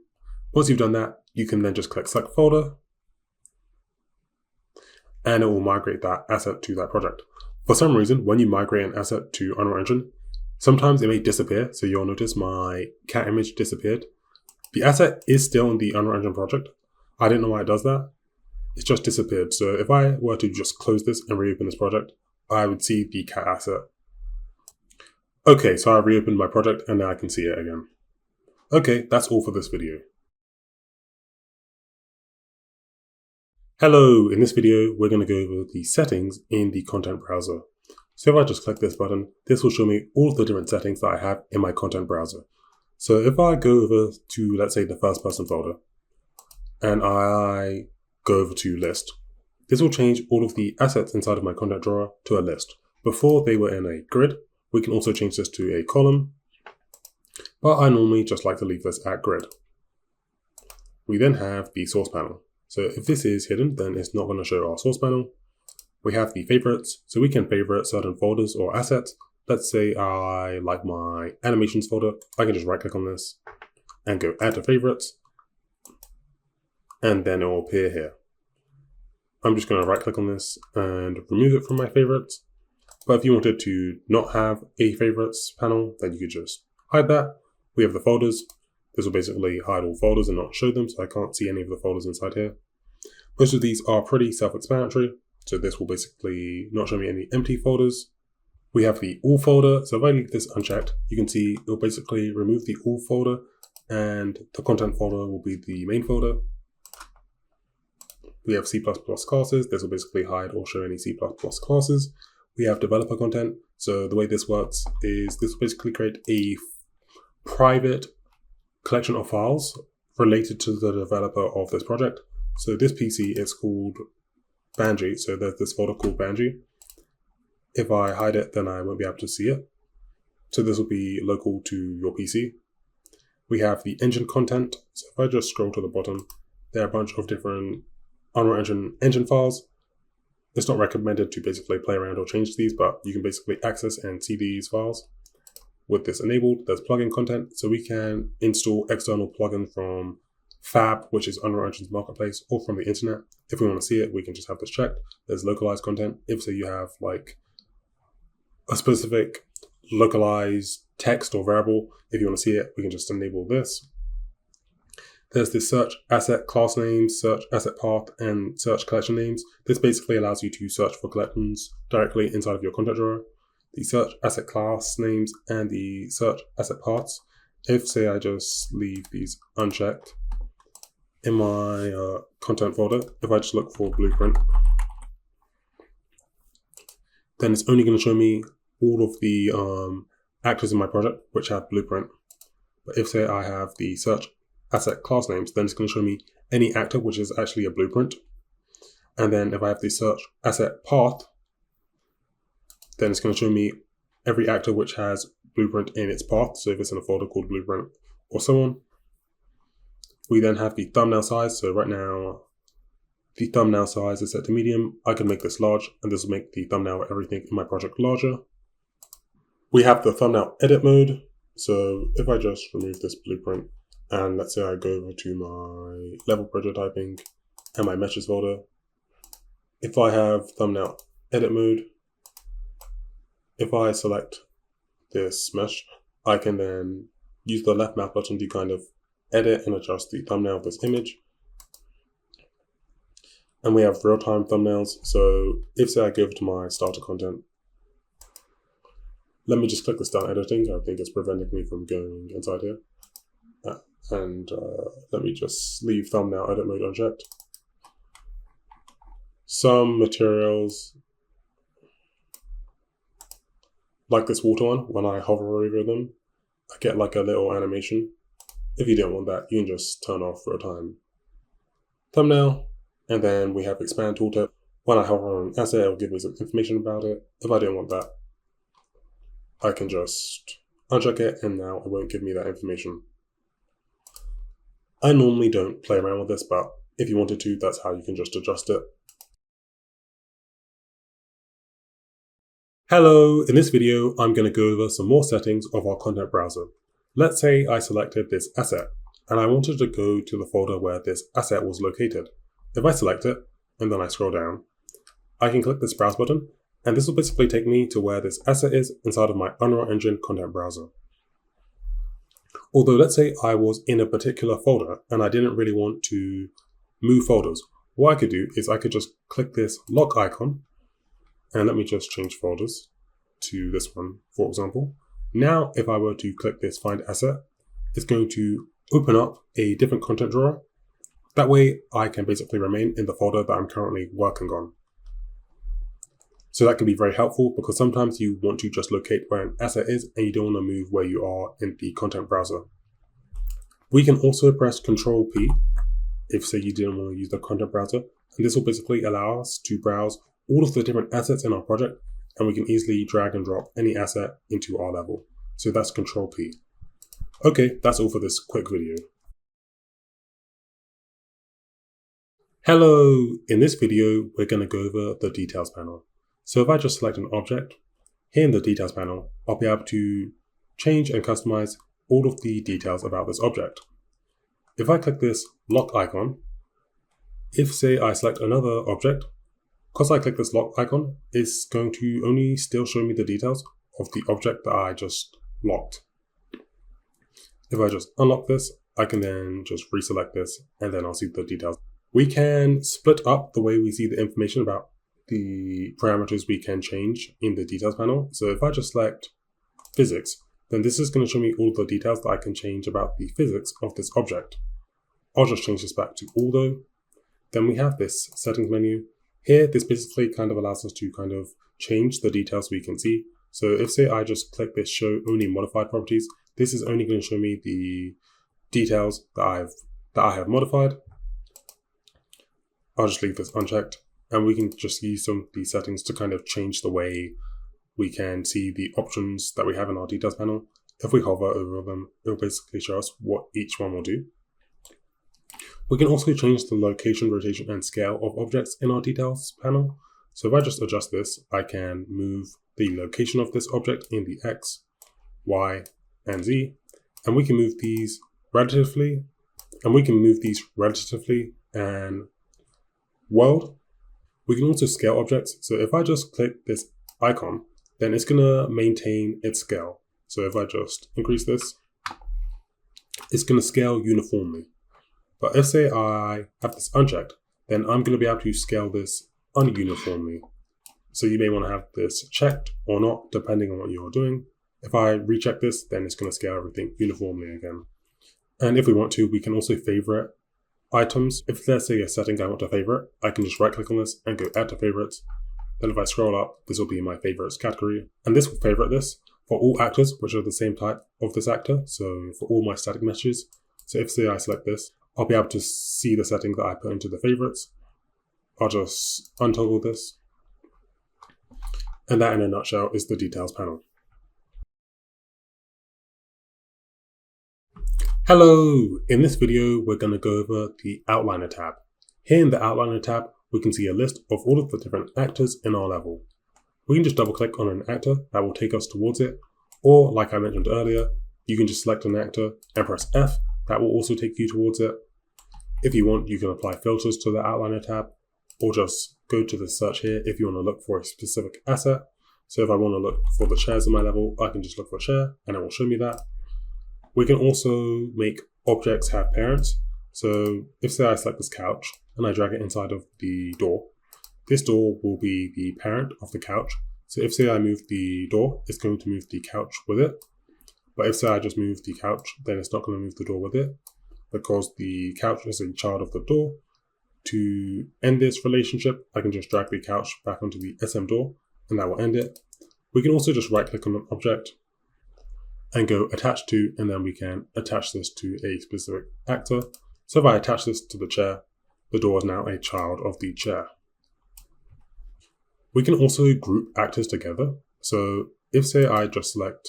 Speaker 1: Once you've done that, you can then just click Select Folder, and it will migrate that asset to that project. For some reason, when you migrate an asset to Unreal Engine, sometimes it may disappear. So you'll notice my cat image disappeared. The asset is still in the Unreal Engine project. I didn't know why it does that. It's just disappeared. So if I were to just close this and reopen this project, I would see the cat asset. Okay, so I reopened my project and now I can see it again. Okay, that's all for this video. Hello, in this video, we're going to go over the settings in the content browser. So if I just click this button, this will show me all of the different settings that I have in my content browser. So if I go over to, let's say, the first person folder, and I go over to list, this will change all of the assets inside of my content drawer to a list. Before they were in a grid, we can also change this to a column, but I normally just like to leave this at grid. We then have the source panel. So if this is hidden, then it's not going to show our source panel. We have the favorites, so we can favorite certain folders or assets. Let's say I like my animations folder. I can just right click on this and go add to favorites, and then it will appear here. I'm just going to right click on this and remove it from my favorites. But if you wanted to not have a favorites panel, then you could just hide that. We have the folders. This will basically hide all folders and not show them, so I can't see any of the folders inside here. Most of these are pretty self-explanatory, so this will basically not show me any empty folders. We have the all folder, so if I leave this unchecked, you can see it will basically remove the all folder and the content folder will be the main folder. We have C++ classes, this will basically hide or show any C++ classes. We have developer content, so the way this works is this will basically create a private collection of files related to the developer of this project. So this PC is called Banji, so there's this folder called Banji. If I hide it, then I won't be able to see it. So this will be local to your PC. We have the engine content. So if I just scroll to the bottom, there are a bunch of different Unreal Engine files. It's not recommended to basically play around or change these, but you can basically access and see these files. With this enabled, there's plugin content, so we can install external plugin from Fab, which is Unreal Engine's marketplace, or from the internet. If we want to see it, we can just have this checked. There's localized content. If say you have like a specific localized text or variable, if you want to see it, we can just enable this. There's the search asset class names, search asset path, and search collection names. This basically allows you to search for collections directly inside of your content drawer. The search asset class names and the search asset paths. If say I just leave these unchecked in my content folder, if I just look for blueprint, then it's only going to show me all of the actors in my project which have blueprint. But if say I have the search asset class names, then it's going to show me any actor which is actually a blueprint. And then if I have the search asset path, then it's going to show me every actor which has blueprint in its path. So if it's in a folder called blueprint or so on. We then have the thumbnail size. So right now, the thumbnail size is set to medium. I can make this large, and this will make the thumbnail of everything in my project larger. We have the thumbnail edit mode. So if I just remove this blueprint, and let's say I go over to my level prototyping and my meshes folder. If I have thumbnail edit mode, if I select this mesh, I can then use the left mouse button to kind of edit and adjust the thumbnail of this image. And we have real-time thumbnails. So if say I go over to my starter content, let me just click this down editing. I think it's preventing me from going inside here. Let me just leave thumbnail edit mode unchecked. Some materials, like this water one, when I hover over them, I get like a little animation. If you don't want that, you can just turn off real-time thumbnail. And then we have expand tooltip. When I hover on an asset, it will give me some information about it. If I don't want that, I can just uncheck it, and now it won't give me that information. I normally don't play around with this, but if you wanted to, that's how you can just adjust it. Hello, in this video, I'm going to go over some more settings of our content browser. Let's say I selected this asset, and I wanted to go to the folder where this asset was located. If I select it, and then I scroll down, I can click this browse button, and this will basically take me to where this asset is inside of my Unreal Engine content browser. Although let's say I was in a particular folder and I didn't really want to move folders, what I could do is I could just click this lock icon, and let me just change folders to this one, for example. Now, if I were to click this Find Asset, it's going to open up a different content drawer. That way, I can basically remain in the folder that I'm currently working on. So that can be very helpful because sometimes you want to just locate where an asset is and you don't want to move where you are in the content browser. We can also press Ctrl P if, say, you didn't want to use the content browser, and this will basically allow us to browse all of the different assets in our project, and we can easily drag and drop any asset into our level. So that's Ctrl P. Okay, that's all for this quick video. Hello! In this video, we're going to go over the Details panel. So if I just select an object, here in the Details panel, I'll be able to change and customize all of the details about this object. If I click this lock icon, if, say, I select another object, because I click this lock icon, it's going to only still show me the details of the object that I just locked. If I just unlock this, I can then just reselect this and then I'll see the details. We can split up the way we see the information about the parameters we can change in the details panel. So if I just select physics, then this is going to show me all the details that I can change about the physics of this object. I'll just change this back to all though. Then we have this settings menu. Here, this basically kind of allows us to kind of change the details we can see. So if, say, I just click this show only modified properties, this is only going to show me the details that I have modified. I'll just leave this unchecked, and we can just use some of these settings to kind of change the way we can see the options that we have in our details panel. If we hover over them, it will basically show us what each one will do. We can also change the location, rotation, and scale of objects in our details panel. So if I just adjust this, I can move the location of this object in the X, Y, and Z, and we can move these relatively, and world. We can also scale objects. So if I just click this icon, then it's gonna maintain its scale. So if I just increase this, it's gonna scale uniformly. But if, say, I have this unchecked, then I'm going to be able to scale this ununiformly. So you may want to have this checked or not, depending on what you're doing. If I recheck this, then it's going to scale everything uniformly again. And if we want to, we can also favorite items. If there's, say, a setting I want to favorite, I can just right click on this and go add to favorites. Then if I scroll up, this will be my favorites category. And this will favorite this for all actors, which are the same type of this actor. So for all my static messages. So if, say, I select this, I'll be able to see the setting that I put into the favorites. I'll just untoggle this. And that, in a nutshell, is the details panel. Hello! In this video, we're going to go over the Outliner tab. Here in the Outliner tab, we can see a list of all of the different actors in our level. We can just double click on an actor that will take us towards it. Or, like I mentioned earlier, you can just select an actor and press F. That will also take you towards it. If you want, you can apply filters to the Outliner tab, or just go to the search here if you want to look for a specific asset. So if I want to look for the chairs in my level, I can just look for a chair and it will show me that. We can also make objects have parents. So if, say, I select this couch and I drag it inside of the door, this door will be the parent of the couch. So if, say, I move the door, it's going to move the couch with it. But if, say, I just move the couch, then it's not going to move the door with it, because the couch is a child of the door. To end this relationship, I can just drag the couch back onto the SM door, and that will end it. We can also just right click on an object and go attach to, and then we can attach this to a specific actor. So if I attach this to the chair, the door is now a child of the chair. We can also group actors together. So if, say, I just select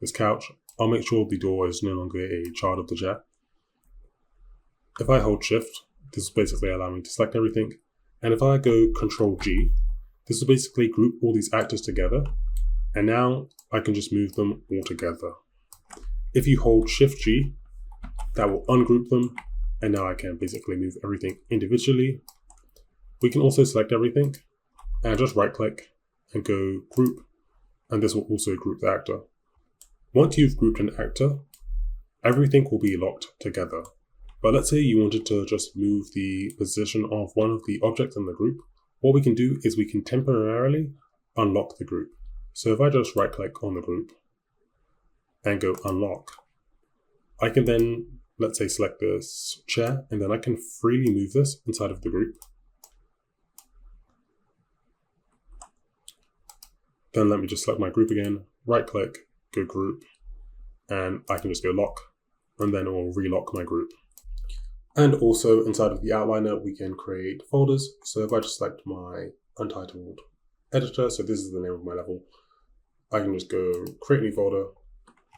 Speaker 1: this couch, I'll make sure the door is no longer a child of the chair. If I hold shift, this will basically allow me to select everything. And if I go Ctrl G, this will basically group all these actors together. And now I can just move them all together. If you hold Shift G, that will ungroup them. And now I can basically move everything individually. We can also select everything and just right click and go group. And this will also group the actor. Once you've grouped an actor, everything will be locked together. But let's say you wanted to just move the position of one of the objects in the group. What we can do is we can temporarily unlock the group. So if I just right click on the group and go unlock. I can then, let's say, select this chair, and then I can freely move this inside of the group. Then let me just select my group again, right click, go group, and I can just go lock, and then it will relock my group. And also inside of the outliner, we can create folders. So if I just select my untitled editor, so this is the name of my level, I can just go create new folder.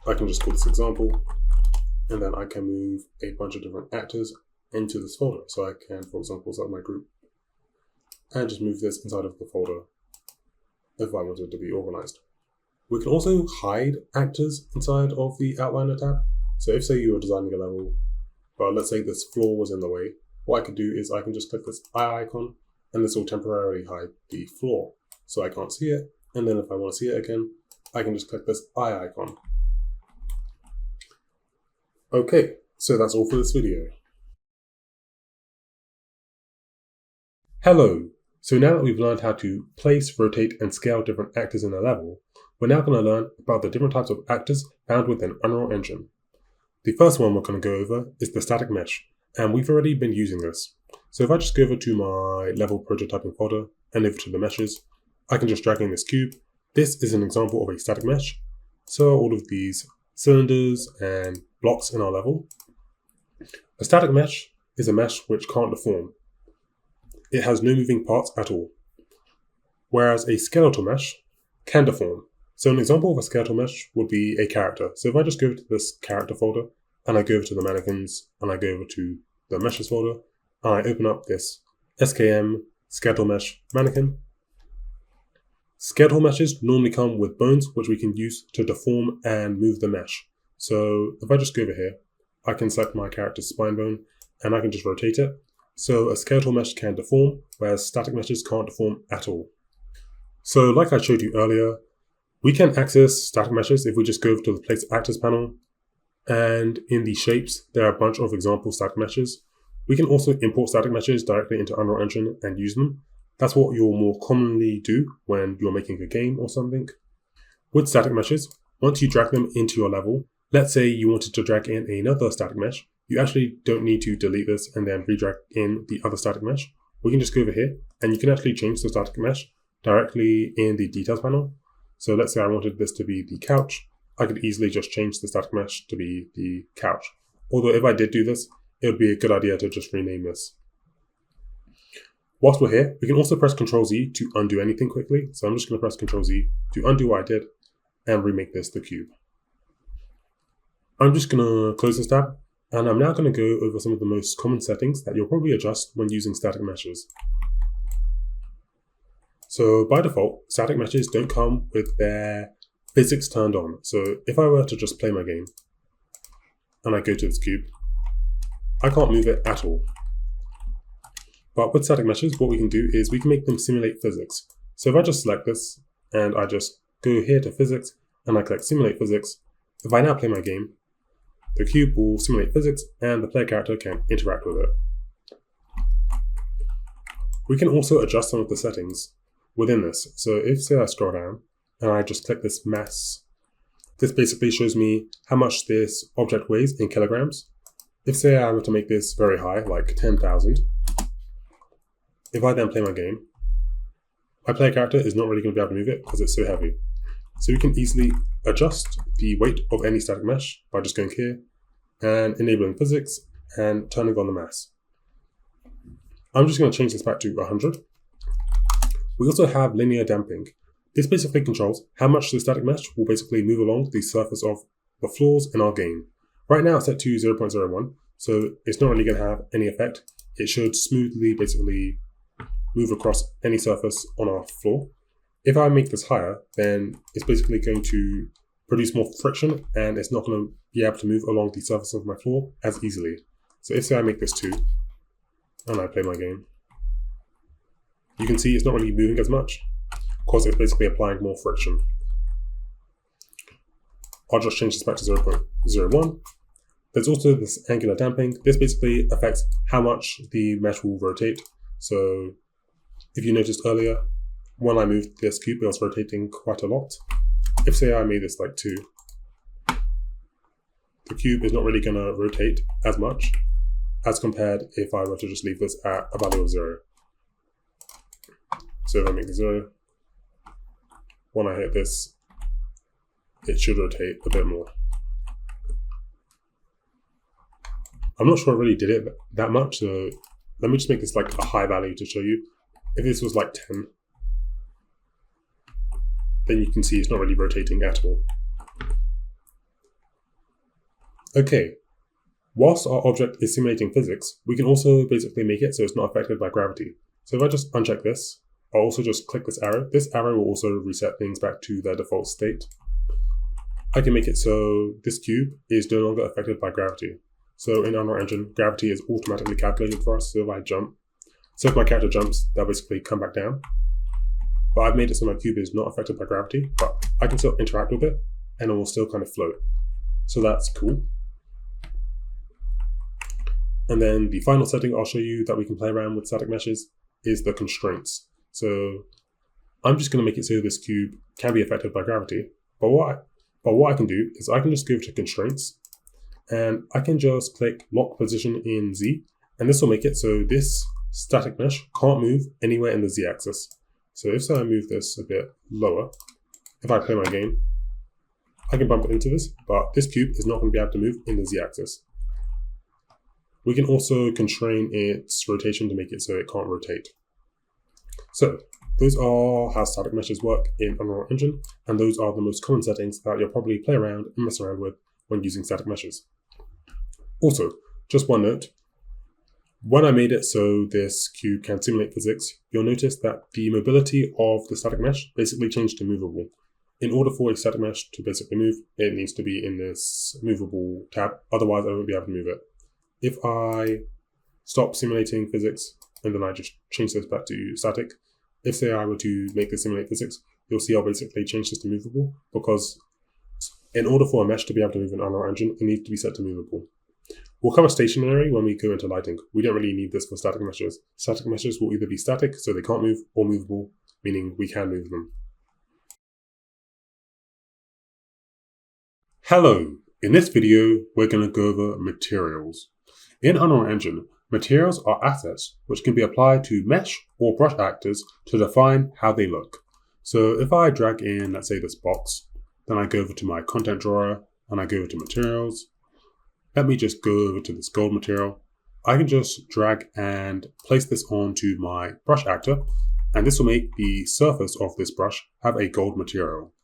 Speaker 1: I can just call this example, and then I can move a bunch of different actors into this folder. So I can, for example, select my group and just move this inside of the folder if I wanted to be organized. We can also hide actors inside of the outliner tab. So if, say, you were designing a level, but let's say this floor was in the way, what I could do is I can just click this eye icon, and this will temporarily hide the floor, so I can't see it. And then if I want to see it again, I can just click this eye icon. Okay, so that's all for this video. Hello! So now that we've learned how to place, rotate, and scale different actors in a level, we're now going to learn about the different types of actors found within Unreal Engine. The first one we're going to go over is the static mesh, and we've already been using this. So if I just go over to my level prototyping folder and over to the meshes, I can just drag in this cube. This is an example of a static mesh. So all of these cylinders and blocks in our level. A static mesh is a mesh which can't deform. It has no moving parts at all. Whereas a skeletal mesh can deform. So an example of a skeletal mesh would be a character. So if I just go to this character folder, and I go over to the mannequins, and I go over to the meshes folder, and I open up this SKM skeletal mesh mannequin. Skeletal meshes normally come with bones, which we can use to deform and move the mesh. So if I just go over here, I can select my character's spine bone, and I can just rotate it. So a skeletal mesh can deform, whereas static meshes can't deform at all. So like I showed you earlier, we can access static meshes if we just go over to the Place Actors panel, and in the shapes, there are a bunch of example static meshes. We can also import static meshes directly into Unreal Engine and use them. That's what you'll more commonly do when you're making a game or something. With static meshes, once you drag them into your level, let's say you wanted to drag in another static mesh, you actually don't need to delete this and then redrag in the other static mesh. We can just go over here, and you can actually change the static mesh directly in the details panel. So let's say I wanted this to be the couch, I could easily just change the static mesh to be the couch. Although if I did do this, it would be a good idea to just rename this. Whilst we're here, we can also press Ctrl-Z to undo anything quickly. So I'm just going to press Ctrl-Z to undo what I did and remake this the cube. I'm just going to close this tab, and I'm now going to go over some of the most common settings that you'll probably adjust when using static meshes. So by default, static meshes don't come with their physics turned on. So if I were to just play my game and I go to this cube, I can't move it at all. But with static meshes, what we can do is we can make them simulate physics. So if I just select this and I just go here to physics and I click simulate physics, if I now play my game, the cube will simulate physics and the player character can interact with it. We can also adjust some of the settings within this. So if, say, I scroll down and I just click this mass, this basically shows me how much this object weighs in kilograms. If, say, I were to make this very high, like 10,000, if I then play my game, my player character is not really going to be able to move it because it's so heavy. So we can easily adjust the weight of any static mesh by just going here and enabling physics and turning on the mass. I'm just going to change this back to 100. We also have linear damping. This basically controls how much the static mesh will basically move along the surface of the floors in our game. Right now it's set to 0.01, so it's not really going to have any effect. It should smoothly basically move across any surface on our floor. If I make this higher, then it's basically going to produce more friction and it's not going to be able to move along the surface of my floor as easily. So if, say, I make this 2 and I play my game, you can see it's not really moving as much because it's basically applying more friction. I'll just change this back to 0.01. There's also this angular damping. This basically affects how much the mesh will rotate. So if you noticed earlier, when I moved this cube, it was rotating quite a lot. If, say, I made this like 2, the cube is not really going to rotate as much as compared if I were to just leave this at a value of 0. So if I make 0, when I hit this, it should rotate a bit more. I'm not sure I really did it that much, so let me just make this like a high value to show you. If this was like 10, then you can see it's not really rotating at all. Okay, whilst our object is simulating physics, we can also basically make it so it's not affected by gravity. So if I just uncheck this, I'll also just click this arrow. This arrow will also reset things back to their default state. I can make it so this cube is no longer affected by gravity. So in Unreal Engine, gravity is automatically calculated for us. So if I jump, so if my character jumps, they'll basically come back down. But I've made it so my cube is not affected by gravity, but I can still interact with it and it will still kind of float. So that's cool. And then the final setting I'll show you that we can play around with static meshes is the constraints. So I'm just going to make it so this cube can be affected by gravity. But what I can do is I can just go to constraints and I can just click lock position in Z, and this will make it so this static mesh can't move anywhere in the Z axis. So if I move this a bit lower, if I play my game, I can bump it into this, but this cube is not going to be able to move in the Z axis. We can also constrain its rotation to make it so it can't rotate. So those are how static meshes work in Unreal Engine, and those are the most common settings that you'll probably play around and mess around with when using static meshes. Also, just one note, when I made it so this cube can simulate physics, you'll notice that the mobility of the static mesh basically changed to movable. In order for a static mesh to basically move, it needs to be in this movable tab, otherwise I won't be able to move it. If I stop simulating physics and then I just change this back to static, if say I were to make this simulate physics, you'll see I'll basically change this to movable, because in order for a mesh to be able to move in Unreal Engine, it needs to be set to movable. We'll cover stationary when we go into lighting. We don't really need this for static meshes. Static meshes will either be static, so they can't move, or movable, meaning we can move them. Hello! In this video, we're going to go over materials. In Unreal Engine, materials are assets which can be applied to mesh or brush actors to define how they look. So if I drag in, let's say, this box, then I go over to my content drawer and I go over to materials. Let me just go over to this gold material. I can just drag and place this onto my brush actor, and this will make the surface of this brush have a gold material.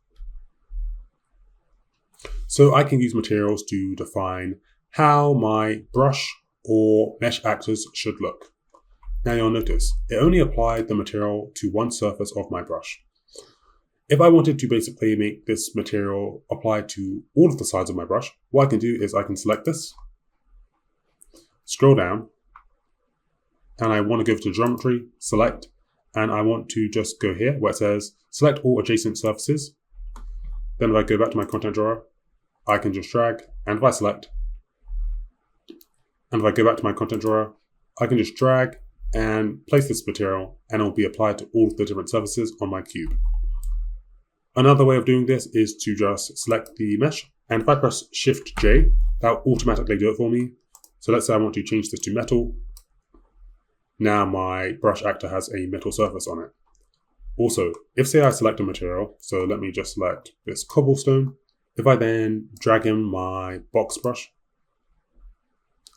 Speaker 1: So I can use materials to define how my brush or mesh actors should look. Now you'll notice, it only applied the material to one surface of my brush. If I wanted to basically make this material apply to all of the sides of my brush, what I can do is I can select this, scroll down, and I want to go to geometry, select, and I want to just go here where it says select all adjacent surfaces. Then if I go back to my content drawer, I can just drag, and if I select, and if I go back to my content drawer, I can just drag and place this material, and it will be applied to all of the different surfaces on my cube. Another way of doing this is to just select the mesh, and if I press Shift J, that will automatically do it for me. So let's say I want to change this to metal. Now my brush actor has a metal surface on it. Also, if say I select a material, so let me just select this cobblestone. If I then drag in my box brush,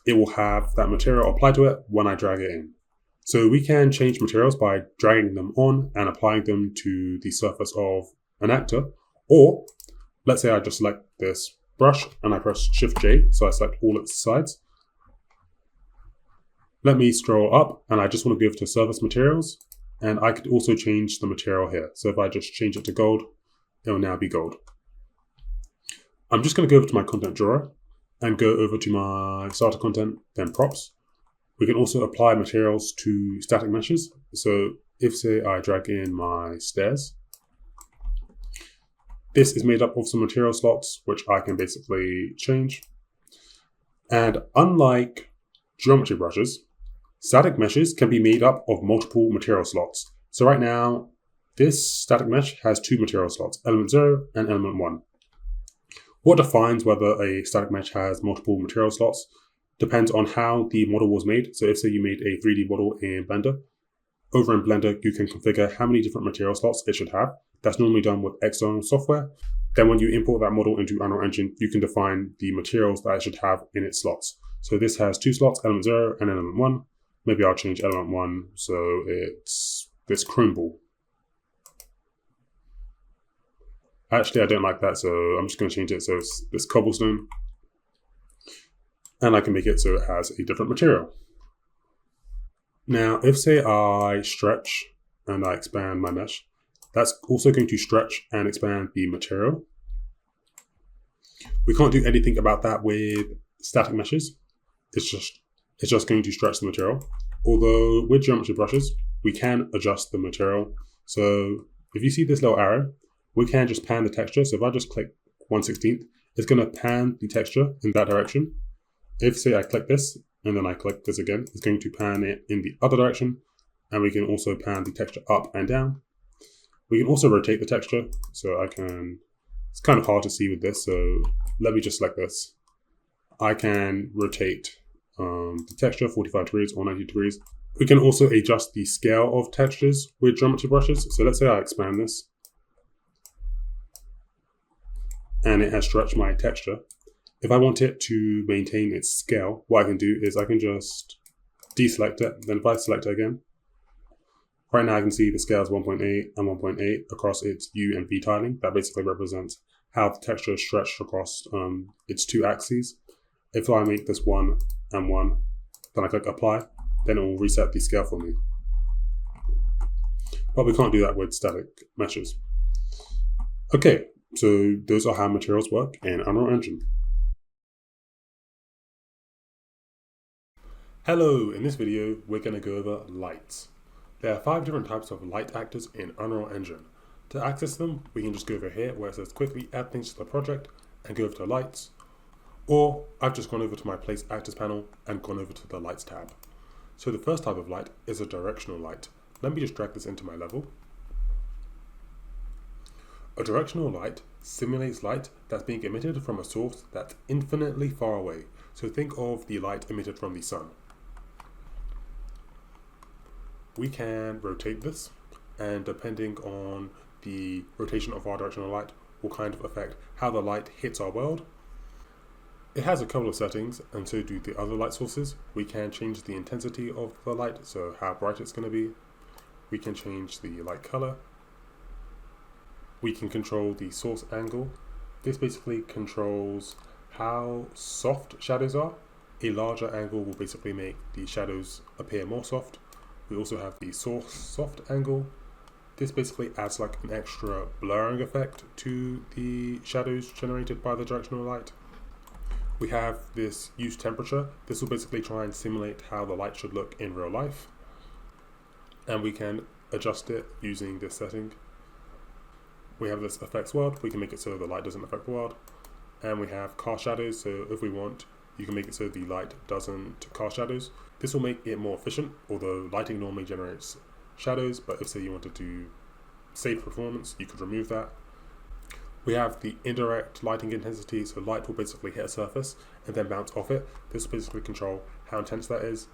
Speaker 1: it will have that material applied to it when I drag it in. So we can change materials by dragging them on and applying them to the surface of an actor, or let's say I just select this brush and I press Shift J, so I select all its sides. Let me scroll up and I just want to go to surface materials, and I could also change the material here. So if I just change it to gold, it will now be gold. I'm just going to go over to my content drawer and go over to my starter content, then props. We can also apply materials to static meshes. So if say I drag in my stairs, this is made up of some material slots, which I can basically change. And unlike geometry brushes, static meshes can be made up of multiple material slots. So right now, this static mesh has two material slots, element 0 and element 1. What defines whether a static mesh has multiple material slots depends on how the model was made. So if, say, you made a 3D model in Blender, over in Blender, you can configure how many different material slots it should have. That's normally done with external software. Then when you import that model into Unreal Engine, you can define the materials that it should have in its slots. So this has 2 slots, element 0 and element 1. Maybe I'll change element 1 so it's this chrome ball. Actually, I don't like that, so I'm just going to change it so it's this cobblestone. And I can make it so it has a different material. Now, if, say, I stretch and I expand my mesh, that's also going to stretch and expand the material. We can't do anything about that with static meshes. It's just going to stretch the material. Although with geometry brushes, we can adjust the material. So if you see this little arrow, we can just pan the texture. So if I just click 1/16, it's going to pan the texture in that direction. If, say, I click this and then I click this again, it's going to pan it in the other direction. And we can also pan the texture up and down. We can also rotate the texture. So it's kind of hard to see with this. So let me just select this. I can rotate the texture 45 degrees or 90 degrees. We can also adjust the scale of textures with geometry brushes. So let's say I expand this. And it has stretched my texture. If I want it to maintain its scale, what I can do is I can just deselect it. Then if I select it again, right now I can see the scale is 1.8 and 1.8 across its U and V tiling. That basically represents how the texture is stretched across its 2 axes. If I make this 1 and 1, then I click apply, then it will reset the scale for me. But we can't do that with static meshes. Okay, so those are how materials work in Unreal Engine. Hello, in this video, we're going to go over lights. There are 5 different types of light actors in Unreal Engine. To access them, we can just go over here where it says quickly add things to the project and go over to lights. Or I've just gone over to my place actors panel and gone over to the lights tab. So the first type of light is a directional light. Let me just drag this into my level. A directional light simulates light that's being emitted from a source that's infinitely far away. So think of the light emitted from the sun. We can rotate this, and depending on the rotation of our directional light will kind of affect how the light hits our world. It has a couple of settings, and so do the other light sources. We can change the intensity of the light, so how bright it's going to be. We can change the light color. We can control the source angle. This basically controls how soft shadows are. A larger angle will basically make the shadows appear more soft. We also have the source soft angle. This basically adds like an extra blurring effect to the shadows generated by the directional light. We have this use temperature. This will basically try and simulate how the light should look in real life. And we can adjust it using this setting. We have this effects world. We can make it so the light doesn't affect the world. And we have cast shadows. So if we want, you can make it so the light doesn't cast shadows. This will make it more efficient, although lighting normally generates shadows, but if, say, you wanted to save performance, you could remove that. We have the indirect lighting intensity, so light will basically hit a surface and then bounce off it. This will basically control how intense that is.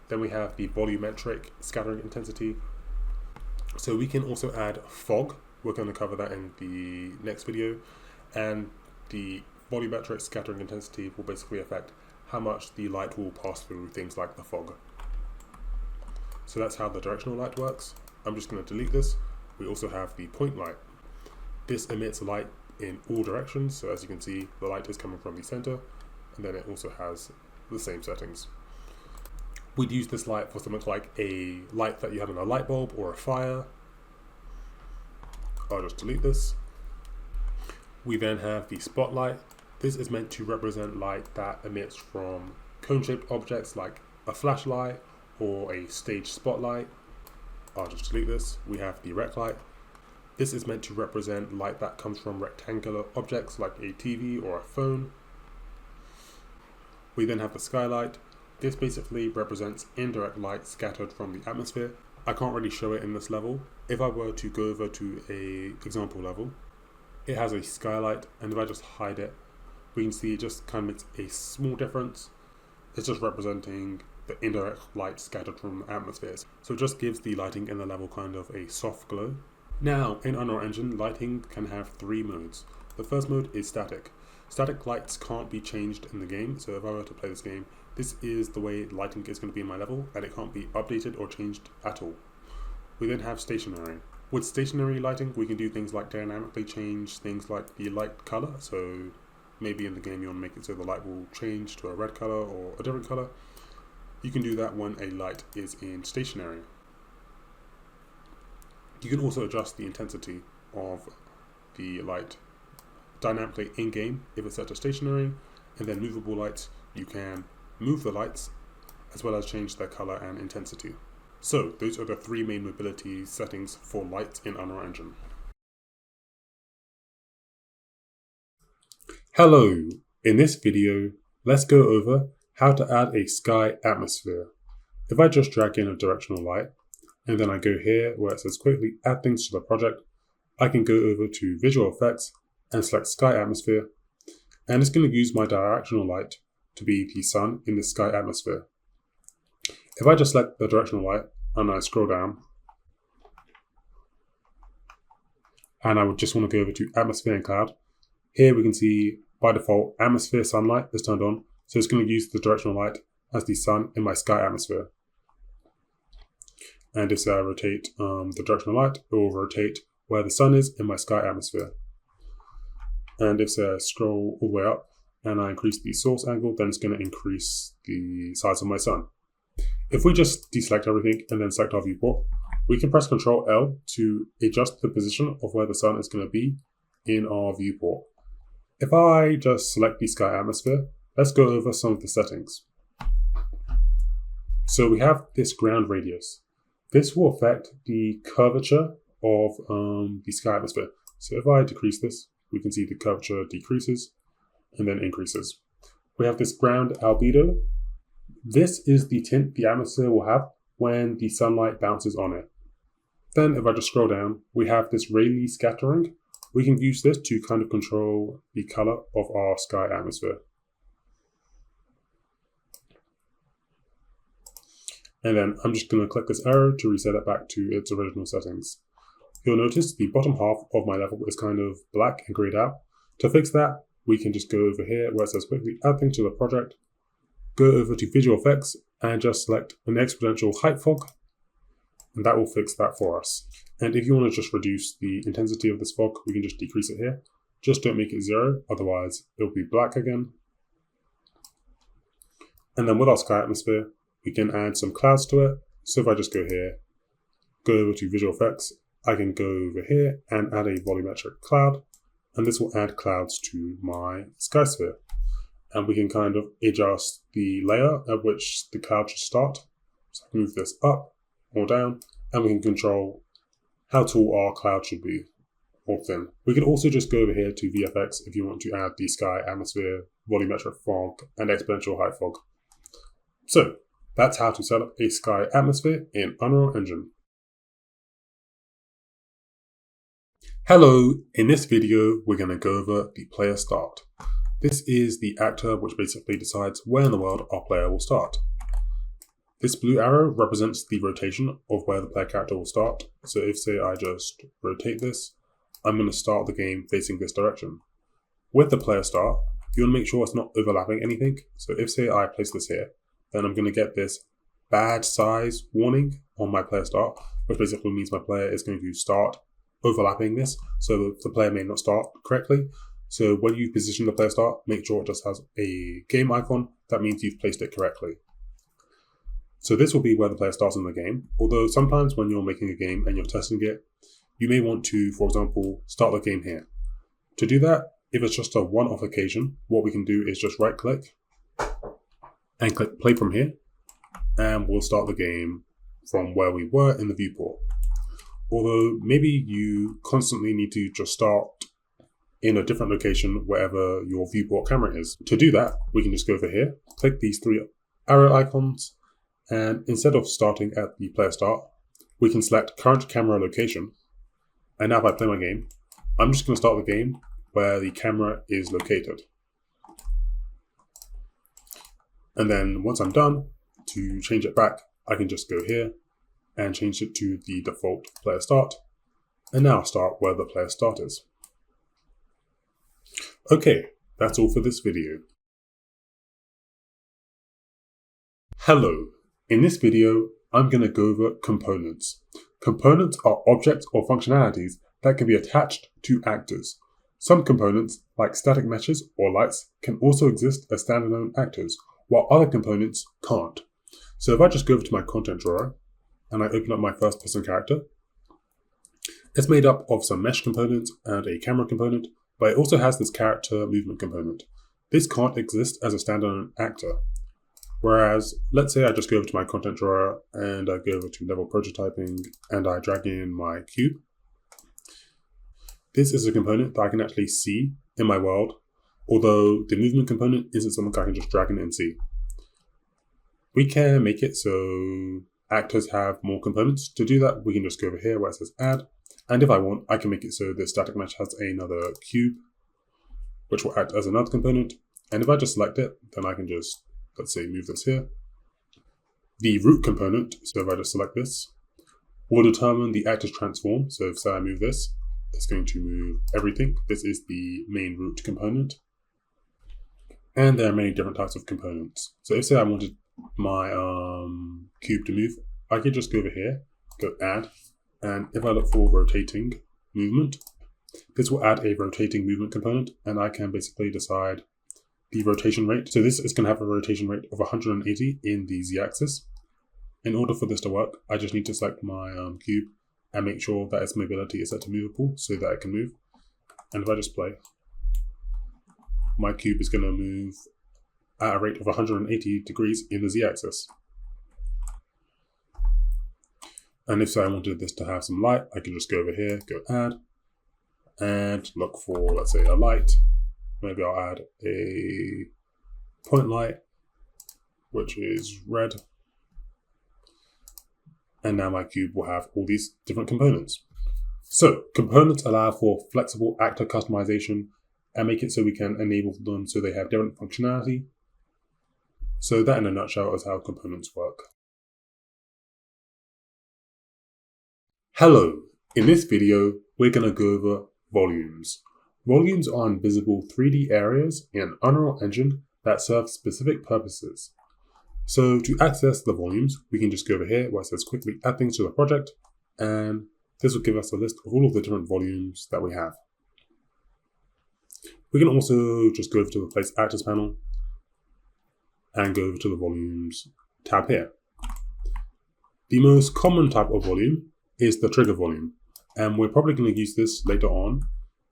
Speaker 1: Then we have the volumetric scattering intensity. So we can also add fog. We're going to cover that in the next video. And the volumetric scattering intensity will basically affect how much the light will pass through things like the fog. So that's how the directional light works. I'm just going to delete this. We also have the point light. This emits light in all directions. So as you can see, the light is coming from the center, and then it also has the same settings. We'd use this light for something like a light that you have in a light bulb or a fire. I'll just delete this. We then have the spotlight. This is meant to represent light that emits from cone-shaped objects like a flashlight or a stage spotlight. I'll just delete this. We have the rect light. This is meant to represent light that comes from rectangular objects like a TV or a phone. We then have the skylight. This basically represents indirect light scattered from the atmosphere. I can't really show it in this level. If I were to go over to an example level, it has a skylight, and if I just hide it, we can see it just kind of makes a small difference. It's just representing the indirect light scattered from atmospheres. So it just gives the lighting in the level kind of a soft glow. Now, in Unreal Engine, lighting can have 3 modes. The first mode is static. Static lights can't be changed in the game, so if I were to play this game, this is the way lighting is going to be in my level, and it can't be updated or changed at all. We then have stationary. With stationary lighting, we can do things like dynamically change things like the light color, so maybe in the game you want to make it so the light will change to a red color or a different color. You can do that when a light is in stationary. You can also adjust the intensity of the light dynamically in-game if it's set to stationary, and then movable lights, you can move the lights as well as change their color and intensity. So those are the 3 main mobility settings for lights in Unreal Engine. Hello! In this video, let's go over how to add a sky atmosphere. If I just drag in a directional light, and then I go here where it says quickly add things to the project, I can go over to visual effects and select sky atmosphere, and it's going to use my directional light to be the sun in the sky atmosphere. If I just select the directional light and I scroll down, and I would just want to go over to atmosphere and cloud, here we can see by default atmosphere sunlight is turned on, so it's going to use the directional light as the sun in my sky atmosphere. And if I rotate the directional light, it will rotate where the sun is in my sky atmosphere. And if I scroll all the way up and I increase the source angle, then it's going to increase the size of my sun. If we just deselect everything and then select our viewport, we can press Ctrl L to adjust the position of where the sun is going to be in our viewport. If I just select the sky atmosphere, let's go over some of the settings. So we have this ground radius. This will affect the curvature of the sky atmosphere. So if I decrease this, we can see the curvature decreases and then increases. We have this ground albedo. This is the tint the atmosphere will have when the sunlight bounces on it. Then if I just scroll down, we have this Rayleigh scattering. We can use this to kind of control the color of our sky atmosphere. And then I'm just going to click this arrow to reset it back to its original settings. You'll notice the bottom half of my level is kind of black and grayed out. To fix that, we can just go over here where it says quickly add things to the project, go over to visual effects and just select an exponential height fog, and that will fix that for us. And if you want to just reduce the intensity of this fog, we can just decrease it here. Just don't make it 0, otherwise it'll be black again. And then with our sky atmosphere, we can add some clouds to it. So if I just go here, go over to visual effects, I can go over here and add a volumetric cloud, and this will add clouds to my sky sphere. And we can kind of adjust the layer at which the cloud should start. So I can move this up or down, and we can control how tall our cloud should be or thin. We can also just go over here to VFX if you want to add the sky atmosphere, volumetric fog, and exponential height fog. So that's how to set up a sky atmosphere in Unreal Engine. Hello, in this video we're going to go over the player start. This is the actor which basically decides where in the world our player will start. This blue arrow represents the rotation of where the player character will start. So if say I just rotate this, I'm going to start the game facing this direction. With the player start, you want to make sure it's not overlapping anything. So if say I place this here, then I'm going to get this bad size warning on my player start, which basically means my player is going to start overlapping this, so the player may not start correctly. So when you position the player start, make sure it just has a game icon. That means you've placed it correctly. So this will be where the player starts in the game, although sometimes when you're making a game and you're testing it, you may want to, for example, start the game here. To do that, if it's just a one-off occasion, what we can do is just right-click and click play from here, and we'll start the game from where we were in the viewport. Although maybe you constantly need to just start in a different location wherever your viewport camera is. To do that, we can just go over here, click these 3 arrow icons, and instead of starting at the player start, we can select current camera location. And now if I play my game, I'm just going to start the game where the camera is located. And then once I'm done, to change it back, I can just go here and change it to the default player start. And now start where the player start is. Okay, that's all for this video. Hello, in this video, I'm going to go over components. Components are objects or functionalities that can be attached to actors. Some components, like static meshes or lights, can also exist as standalone actors, while other components can't. So if I just go over to my content drawer and I open up my first person character, it's made up of some mesh components and a camera component, but it also has this character movement component. This can't exist as a standalone actor. Whereas, let's say I just go over to my content drawer and I go over to level prototyping and I drag in my cube. This is a component that I can actually see in my world, although the movement component isn't something I can just drag in and see. We can make it so actors have more components. To do that, we can just go over here where it says add. And if I want, I can make it so the static mesh has another cube, which will act as another component. And if I just select it, then I can just, let's say, move this here. The root component, so if I just select this, will determine the actor's transform. So if say I move this, it's going to move everything. This is the main root component. And there are many different types of components. So if say I wanted my cube to move, I could just go over here, go add, and if I look for rotating movement, this will add a rotating movement component, and I can basically decide the rotation rate. So this is going to have a rotation rate of 180 in the z-axis. In order for this to work, I just need to select my cube and make sure that its mobility is set to movable so that it can move. And if I just play, my cube is going to move at a rate of 180 degrees in the z-axis. And if say I wanted this to have some light, I can just go over here, go add, and look for, let's say, a light. Maybe I'll add a point light, which is red. And now my cube will have all these different components. So components allow for flexible actor customization and make it so we can enable them so they have different functionality. So that in a nutshell is how components work. Hello, in this video, we're going to go over volumes. Volumes are invisible 3D areas in Unreal Engine that serve specific purposes. So to access the volumes, we can just go over here where it says quickly add things to the project, and this will give us a list of all of the different volumes that we have. We can also just go over to the Place Actors panel and go over to the Volumes tab here. The most common type of volume is the trigger volume, and we're probably going to use this later on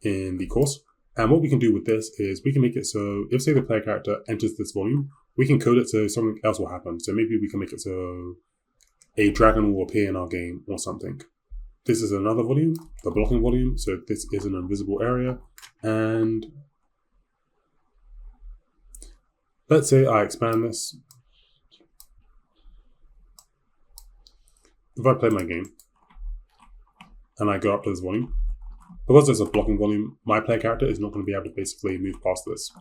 Speaker 1: in the course. And what we can do with this is we can make it so if say the player character enters this volume, we can code it so something else will happen. So maybe we can make it so a dragon will appear in our game or something. This is another volume, the blocking volume. So this is an invisible area. And let's say I expand this. If I play my game and I go up to this volume, because there's a blocking volume, my player character is not going to be able to basically move past this.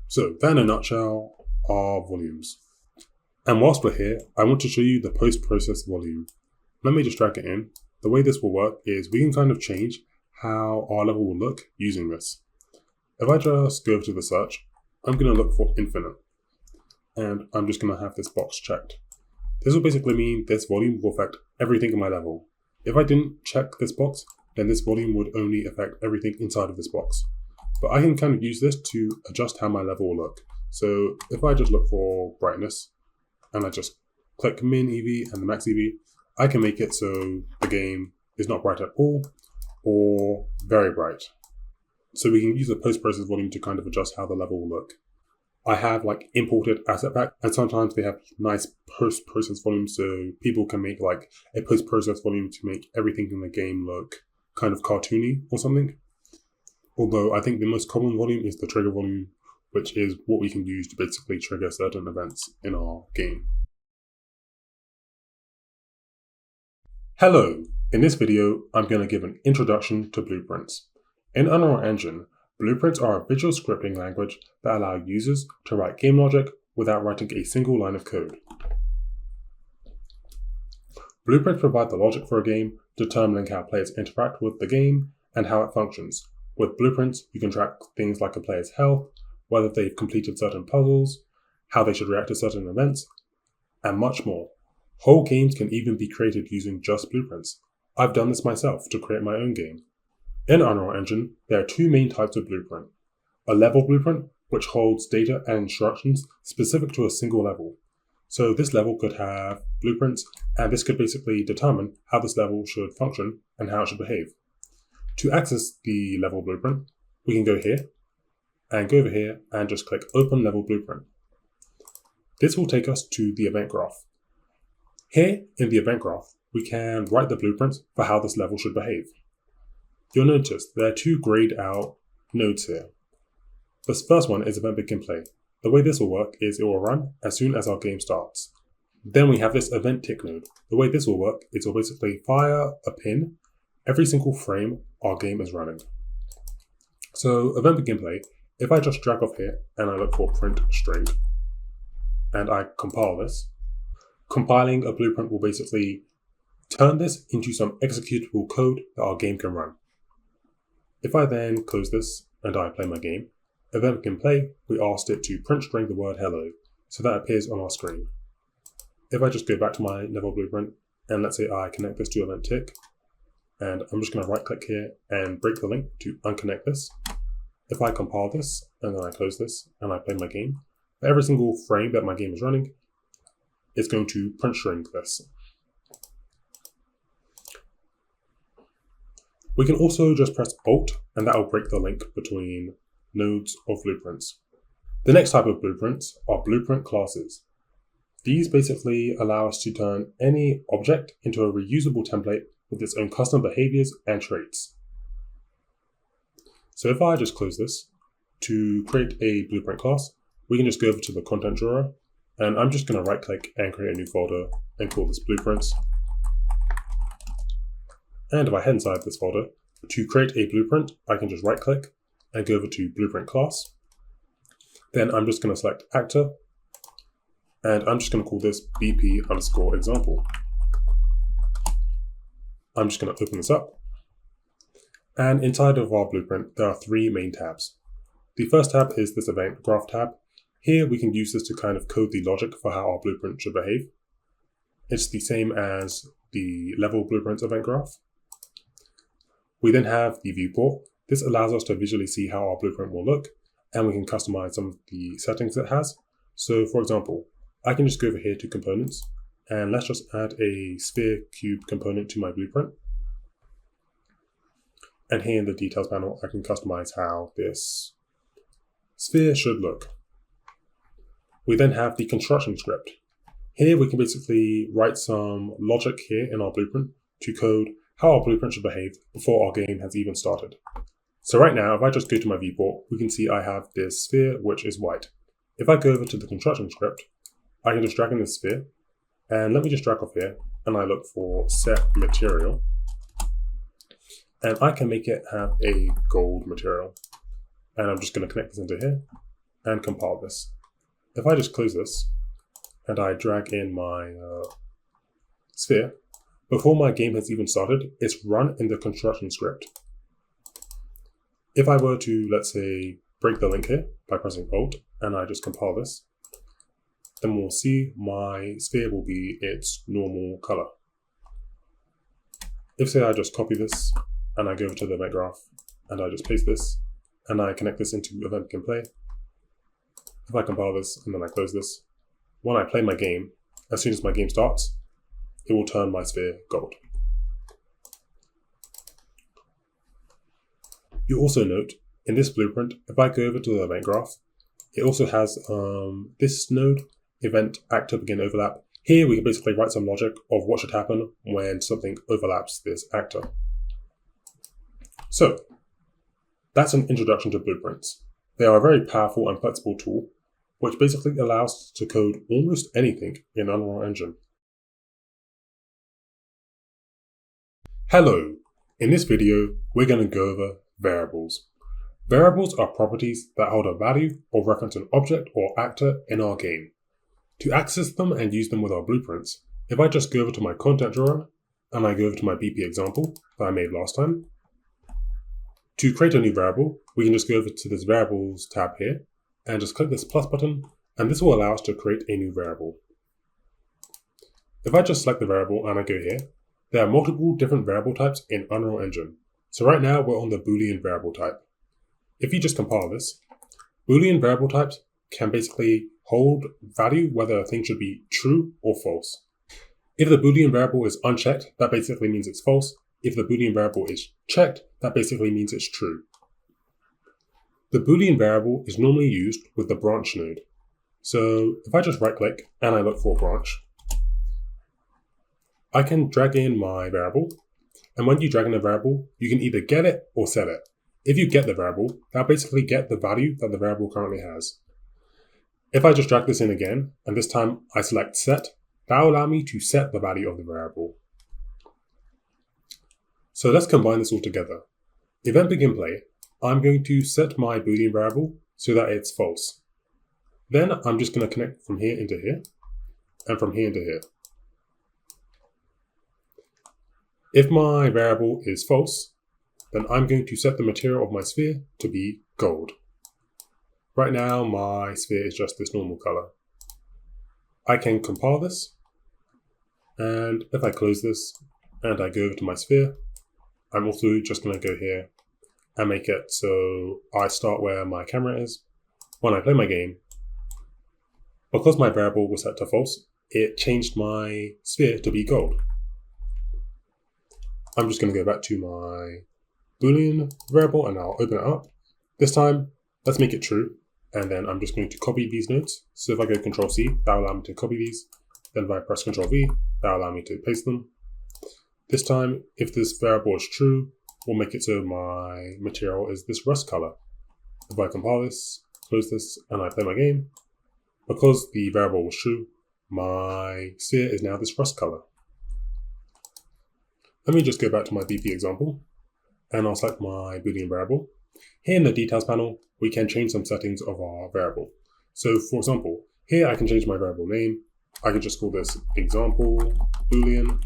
Speaker 1: So that in a nutshell are volumes. And whilst we're here, I want to show you the post-process volume. Let me just drag it in. The way this will work is we can kind of change how our level will look using this. If I just go over to the search, I'm going to look for infinite. And I'm just going to have this box checked. This will basically mean this volume will affect everything in my level. If I didn't check this box, then this volume would only affect everything inside of this box. But I can kind of use this to adjust how my level will look. So if I just look for brightness, and I just click min EV and the max EV, I can make it so the game is not bright at all, or very bright. So we can use the post-process volume to kind of adjust how the level will look. I have like imported asset pack, and sometimes they have nice post-process volumes, so people can make like a post-process volume to make everything in the game look kind of cartoony or something. Although I think the most common volume is the trigger volume, which is what we can use to basically trigger certain events in our game. Hello! In this video, I'm going to give an introduction to blueprints. In Unreal Engine, blueprints are a visual scripting language that allow users to write game logic without writing a single line of code. Blueprints provide the logic for a game, determining how players interact with the game and how it functions. With blueprints, you can track things like a player's health, whether they've completed certain puzzles, how they should react to certain events, and much more. Whole games can even be created using just blueprints. I've done this myself to create my own game. In Unreal Engine, there are two main types of blueprint. A level blueprint, which holds data and instructions specific to a single level. So this level could have blueprints, and this could basically determine how this level should function and how it should behave. To access the level blueprint, we can go here, and go over here, and just click Open Level Blueprint. This will take us to the event graph. Here, in the event graph, we can write the blueprints for how this level should behave. You'll notice there are two grayed out nodes here. The first one is Event Begin Play. The way this will work is it will run as soon as our game starts. Then we have this Event Tick node. The way this will work is it will basically fire a pin every single frame our game is running. So Event Begin Play, if I just drag off here and I look for print string and I compile this, compiling a blueprint will basically turn this into some executable code that our game can run. If I then close this and I play my game, Event Begin Play, we asked it to print string the word hello, so that appears on our screen. If I just go back to my level blueprint, and let's say I connect this to Event Tick, and I'm just going to right click here and break the link to unconnect this. If I compile this, and then I close this, and I play my game, for every single frame that my game is running, it's going to print string this. We can also just press Alt, and that will break the link between nodes of blueprints. The next type of blueprints are blueprint classes. These basically allow us to turn any object into a reusable template with its own custom behaviors and traits. So if I just close this, to create a blueprint class, we can just go over to the content drawer, and I'm just going to right click and create a new folder and call this blueprints. And if I head inside this folder, to create a blueprint, I can just right click and go over to blueprint class. Then I'm just going to select actor, and I'm just going to call this BP_example. I'm just going to open this up. And inside of our blueprint, there are three main tabs. The first tab is this event graph tab. Here we can use this to kind of code the logic for how our blueprint should behave. It's the same as the level blueprints event graph. We then have the viewport. This allows us to visually see how our blueprint will look, and we can customize some of the settings it has. So for example, I can just go over here to components, and let's just add a sphere cube component to my blueprint. And here in the details panel, I can customize how this sphere should look. We then have the construction script. Here we can basically write some logic here in our blueprint to code how our blueprint should behave before our game has even started. So right now, if I just go to my viewport, we can see I have this sphere which is white. If I go over to the construction script, I can just drag in this sphere, and let me just drag off here, and I look for set material, and I can make it have a gold material. And I'm just going to connect this into here and compile this. If I just close this and I drag in my sphere, before my game has even started, it's run in the construction script. If I were to, let's say, break the link here by pressing Alt and I just compile this, then we'll see my sphere will be its normal color. If say I just copy this and I go over to the event graph and I just paste this and I connect this into Event Begin Play, if I compile this and then I close this, when I play my game, as soon as my game starts, it will turn my sphere gold. You also note, in this blueprint, if I go over to the event graph, it also has this node, event actor begin overlap. Here we can basically write some logic of what should happen when something overlaps this actor. So, that's an introduction to blueprints. They are a very powerful and flexible tool, which basically allows us to code almost anything in Unreal Engine. Hello! In this video, we're going to go over variables. Variables are properties that hold a value or reference an object or actor in our game. To access them and use them with our blueprints, if I just go over to my content drawer and I go over to my BP example that I made last time, to create a new variable, we can just go over to this variables tab here and just click this plus button, and this will allow us to create a new variable. If I just select the variable and I go here, there are multiple different variable types in Unreal Engine. So right now we're on the Boolean variable type. If you just compile this, Boolean variable types can basically hold value whether a thing should be true or false. If the Boolean variable is unchecked, that basically means it's false. If the Boolean variable is checked, that basically means it's true. The Boolean variable is normally used with the branch node. So if I just right click and I look for a branch, I can drag in my variable, and when you drag in a variable, you can either get it or set it. If you get the variable, that'll basically get the value that the variable currently has. If I just drag this in again, and this time I select set, that'll allow me to set the value of the variable. So let's combine this all together. Event begin play, I'm going to set my Boolean variable so that it's false. Then I'm just going to connect from here into here, and from here into here. If my variable is false, then I'm going to set the material of my sphere to be gold. Right now, my sphere is just this normal color. I can compile this, and if I close this and I go over to my sphere, I'm also just going to go here and make it so I start where my camera is. When I play my game, because my variable was set to false, it changed my sphere to be gold. I'm just going to go back to my Boolean variable and I'll open it up. This time, let's make it true. And then I'm just going to copy these nodes. So if I go Control C, that will allow me to copy these. Then if I press Control V, that will allow me to paste them. This time, if this variable is true, we'll make it so my material is this rust color. If I compile this, close this, and I play my game, because the variable was true, my sphere is now this rust color. Let me just go back to my BP example, and I'll select my Boolean variable. Here in the details panel, we can change some settings of our variable. So for example, here I can change my variable name. I can just call this example Boolean.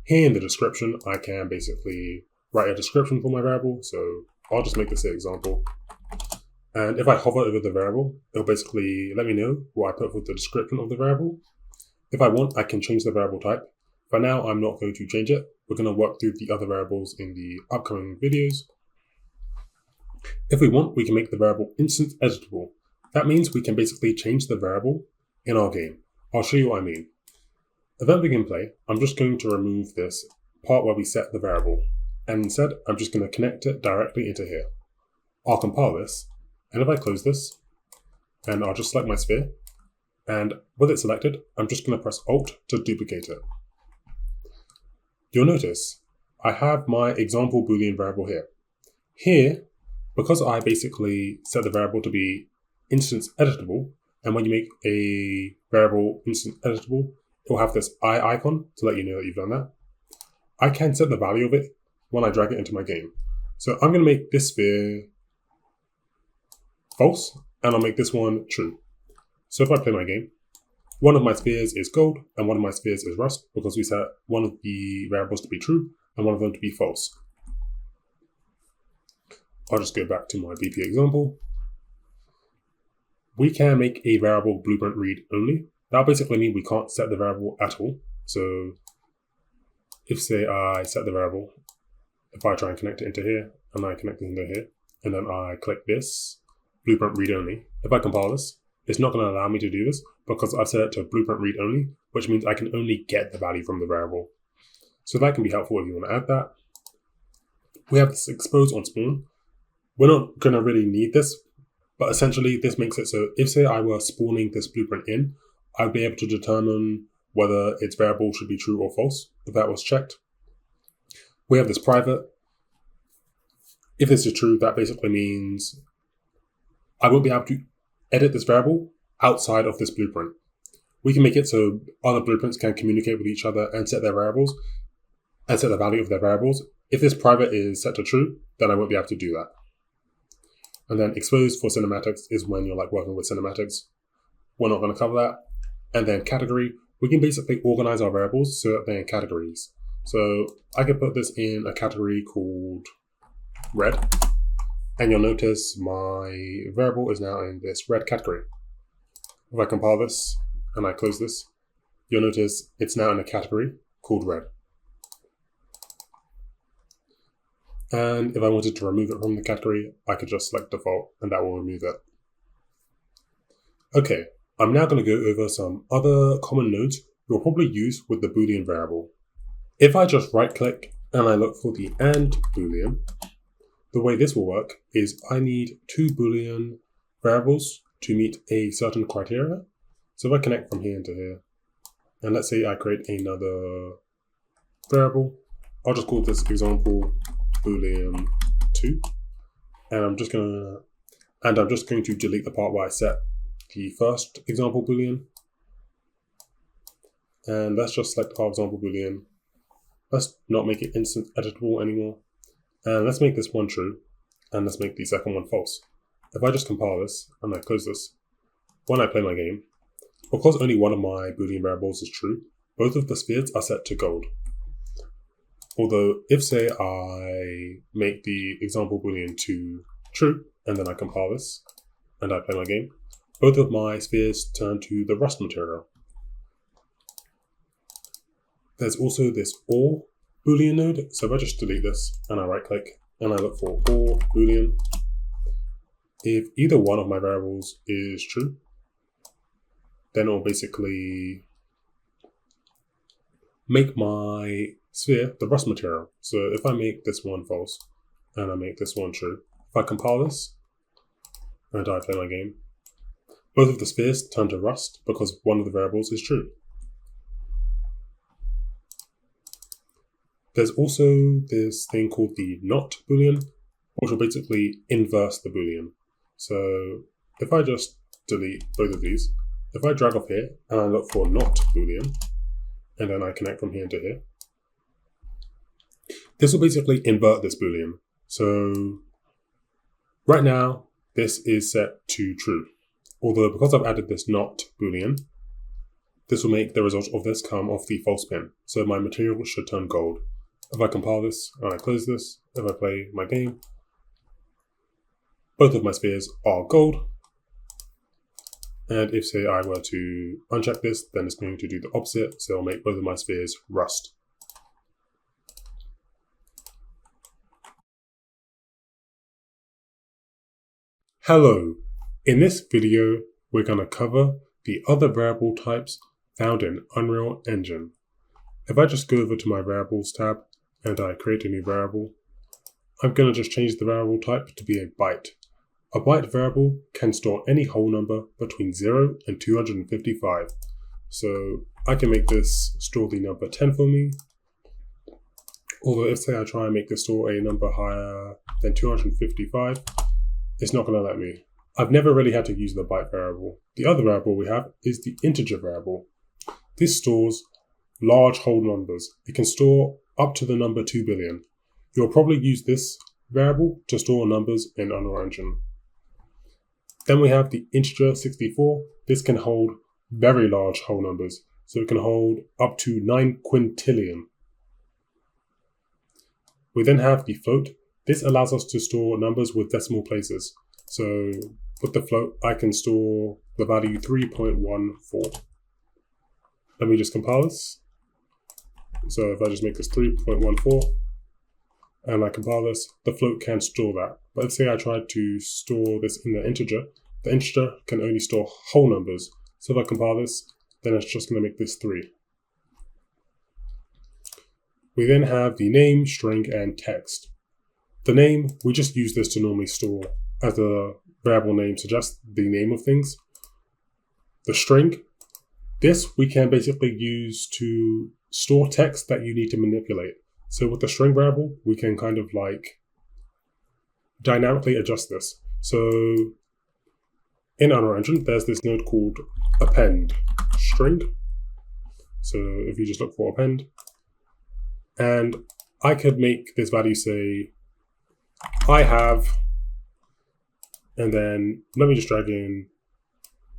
Speaker 1: Here in the description, I can basically write a description for my variable. So I'll just make this an example. And if I hover over the variable, it'll basically let me know what I put for the description of the variable. If I want, I can change the variable type. For now, I'm not going to change it. We're going to work through the other variables in the upcoming videos. If we want, we can make the variable instance editable. That means we can basically change the variable in our game. I'll show you what I mean. Event begin play, I'm just going to remove this part where we set the variable. And instead, I'm just going to connect it directly into here. I'll compile this. And if I close this, and I'll just select my sphere. And with it selected, I'm just going to press Alt to duplicate it. You'll notice I have my example Boolean variable here. Here, because I basically set the variable to be instance editable, and when you make a variable instance editable, it will have this eye icon to let you know that you've done that. I can set the value of it when I drag it into my game. So I'm going to make this sphere false, and I'll make this one true. So if I play my game, one of my spheres is gold and one of my spheres is rust because we set one of the variables to be true and one of them to be false. I'll just go back to my BP example. We can make a variable blueprint read only. That'll basically mean we can't set the variable at all. So if say I set the variable, if I try and connect it into here and I connect it into here and then I click this blueprint read only, if I compile this, it's not going to allow me to do this because I've set it to blueprint read only, which means I can only get the value from the variable. So that can be helpful if you want to add that. We have this expose on spawn. We're not going to really need this, but essentially this makes it so if say I were spawning this blueprint in, I'd be able to determine whether its variable should be true or false if that was checked. We have this private. If this is true, that basically means I won't be able to edit this variable outside of this blueprint. We can make it so other blueprints can communicate with each other and set their variables. and set the value of their variables. If this private is set to true, then I won't be able to do that. And then exposed for cinematics is when you're like working with cinematics. We're not going to cover that. And then category, we can basically organize our variables so that they're in categories. So I can put this in a category called red. And you'll notice my variable is now in this red category. If I compile this and I close this, you'll notice it's now in a category called red. And if I wanted to remove it from the category, I could just select default and that will remove it. Okay, I'm now going to go over some other common nodes you'll probably use with the Boolean variable. If I just right click and I look for the AND Boolean, the way this will work is I need two Boolean variables to meet a certain criteria. So if I connect from here to here, and let's say I create another variable, I'll just call this example Boolean 2, and I'm just going to delete the part where I set the first example Boolean, and let's just select our example Boolean. Let's not make it instant editable anymore, and let's make this one true, and let's make the second one false. If I just compile this and I close this, when I play my game, because only one of my Boolean variables is true, both of the spheres are set to gold. Although if say I make the example Boolean 2 true, and then I compile this, and I play my game, both of my spheres turn to the rust material. There's also this OR Boolean node, so if I just delete this, and I right click, and I look for OR Boolean, if either one of my variables is true, then it will basically make my sphere the rust material. So if I make this one false and I make this one true, if I compile this and I play my game, both of the spheres turn to rust because one of the variables is true. There's also this thing called the NOT Boolean, which will basically inverse the Boolean. So if I just delete both of these, if I drag off here and I look for NOT Boolean, and then I connect from here to here, this will basically invert this Boolean. So right now, this is set to true. Although because I've added this NOT Boolean, this will make the result of this come off the false bin. So my material should turn gold. If I compile this and I close this, if I play my game, both of my spheres are gold. And if say I were to uncheck this, then it's going to do the opposite. So it'll make both of my spheres rust. Hello, in this video, we're going to cover the other variable types found in Unreal Engine. If I just go over to my variables tab and I create a new variable, I'm going to just change the variable type to be a byte. A byte variable can store any whole number between 0 and 255. So I can make this store the number 10 for me. Although if say I try and make this store a number higher than 255, it's not going to let me. I've never really had to use the byte variable. The other variable we have is the integer variable. This stores large whole numbers. It can store up to the number 2 billion. You'll probably use this variable to store numbers in Unreal Engine. Then we have the integer 64. This can hold very large whole numbers. So it can hold up to 9 quintillion. We then have the float. This allows us to store numbers with decimal places. So with the float, I can store the value 3.14. Let me just compile this. So if I just make this 3.14 and I compile this, the float can store that. But let's say I tried to store this in the integer can only store whole numbers. So if I compile this, then it's just going to make this 3. We then have the name, string, and text. The name, we just use this to normally store, as the variable name suggests, the name of things. The string, this we can basically use to store text that you need to manipulate. So with the string variable, we can kind of like dynamically adjust this. So in Unreal Engine, there's this node called append string. So if you just look for append, And I could make this value say, I have, and then let me just drag in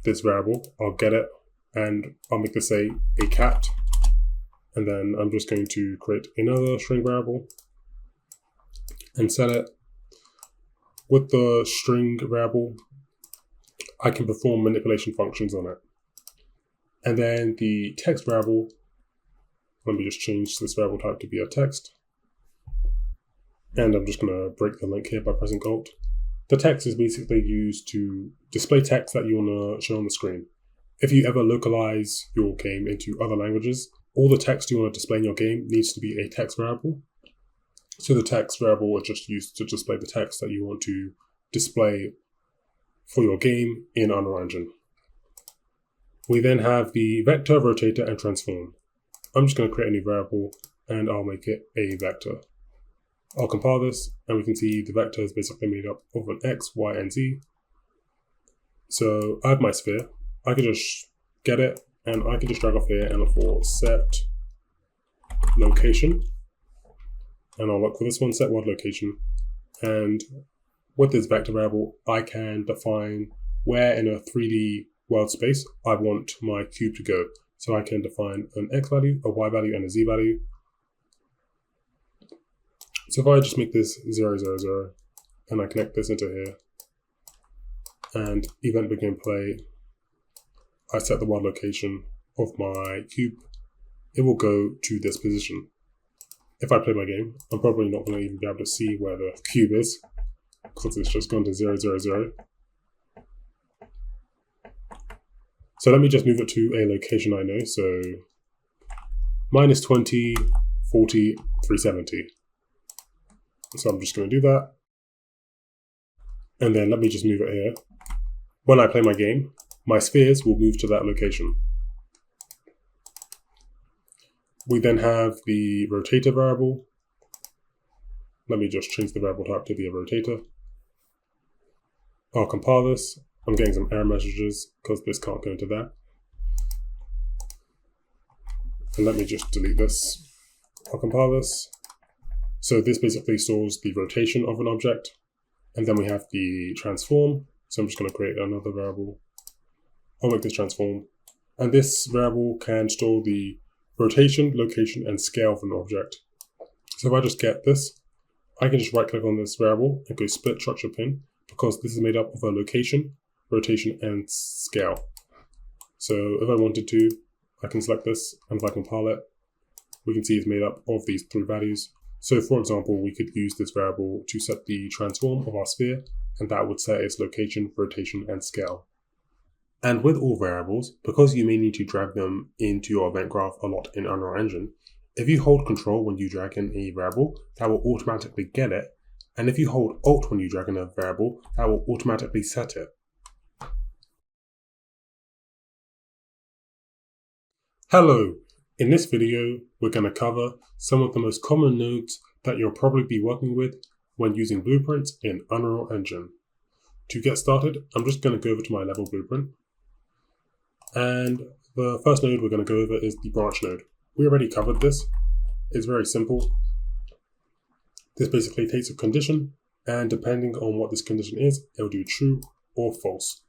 Speaker 1: this variable. I'll get it, and I'll make this say a cat. And then I'm just going to create another string variable and set it. With the string variable, I can perform manipulation functions on it. And then the text variable, let me just change this variable type to be a text. And I'm just going to break the link here by pressing Alt. The text is basically used to display text that you want to show on the screen. If you ever localize your game into other languages, all the text you want to display in your game needs to be a text variable. So the text variable is just used to display the text that you want to display for your game in Unreal Engine. We then have the vector, rotator, and transform. I'm just going to create a new variable and I'll make it a vector. I'll compile this and we can see the vector is basically made up of an X, Y, and Z. So I have my sphere. I can just get it and I can just drag off here and look for set location. And I'll look for this one, set world location. And with this vector variable, I can define where in a 3D world space I want my cube to go. So I can define an X value, a Y value, and a Z value. So if I just make this 0, 0, 0, and I connect this into here, and event begin play, I set the world location of my cube, it will go to this position. If I play my game, I'm probably not going to even be able to see where the cube is, because it's just gone to 0, 0, 0. So let me just move it to a location I know, so minus 20, 40, 370. So I'm just going to do that. And then let me just move it here. When I play my game, my spheres will move to that location. We then have the rotator variable. Let me just change the variable type to be a rotator. I'll compile this. I'm getting some error messages because this can't go into that. And let me just delete this. I'll compile this. So this basically stores the rotation of an object. And then we have the transform. So I'm just going to create another variable. I'll make this transform. And this variable can store the rotation, location, and scale of an object. So if I just get this, I can just right click on this variable and go split structure pin, because this is made up of a location, rotation, and scale. So if I wanted to, I can select this, and if I compile it, we can see it's made up of these 3 values. So for example, we could use this variable to set the transform of our sphere, and that would set its location, rotation, and scale. And with all variables, because you may need to drag them into your event graph a lot in Unreal Engine, if you hold Control when you drag in a variable, that will automatically get it. And if you hold Alt when you drag in a variable, that will automatically set it. Hello! In this video, we're going to cover some of the most common nodes that you'll probably be working with when using blueprints in Unreal Engine. To get started, I'm just going to go over to my level blueprint. And the first node we're going to go over is the branch node. We already covered this. It's very simple. This basically takes a condition, and depending on what this condition is, it'll do true or false.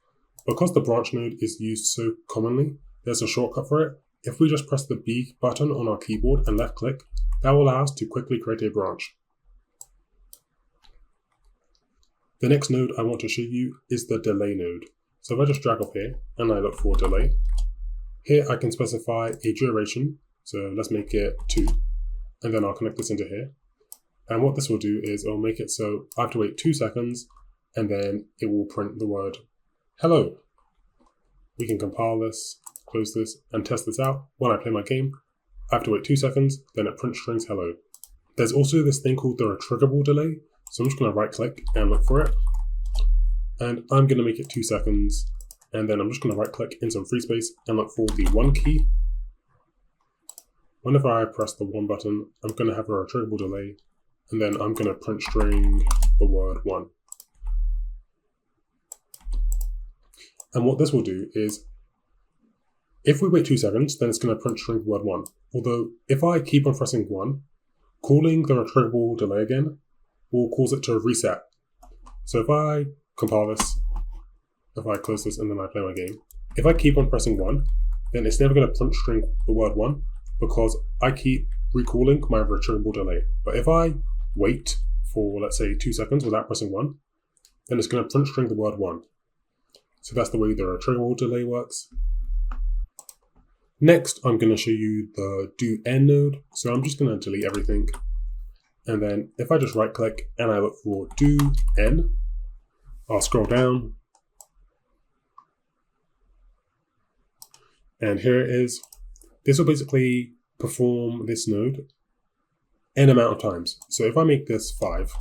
Speaker 1: Because the branch node is used so commonly, there's a shortcut for it. If we just press the B button on our keyboard and left click, that will allow us to quickly create a branch. The next node I want to show you is the delay node. So if I just drag up here and I look for delay, here I can specify a duration. So let's make it 2, and then I'll connect this into here. And what this will do is it'll make it so I have to wait 2 seconds, and then it will print the word hello. We can compile this, close this, and test this out. When I play my game, I have to wait 2 seconds, then it prints strings hello. There's also this thing called the retriggable delay. So I'm just going to right click and look for it. And I'm going to make it 2 seconds. And then I'm just going to right click in some free space and look for the 1 key. Whenever I press the 1 button, I'm going to have a retriggable delay. And then I'm going to print string the word 1. And what this will do is, if we wait 2 seconds, then it's going to print string the word 1. Although if I keep on pressing 1, calling the retrievable delay again will cause it to reset. So if I compile this, if I close this and then I play my game, if I keep on pressing 1, then it's never going to print string the word 1 because I keep recalling my retrievable delay. But if I wait for, let's say, 2 seconds without pressing 1, then it's going to print string the word 1. So that's the way the retrievable delay works. Next, I'm going to show you the do n node. So I'm just going to delete everything. And then if I just right click and I look for do n, I'll scroll down. And here it is. This will basically perform this node n amount of times. So if I make this 5,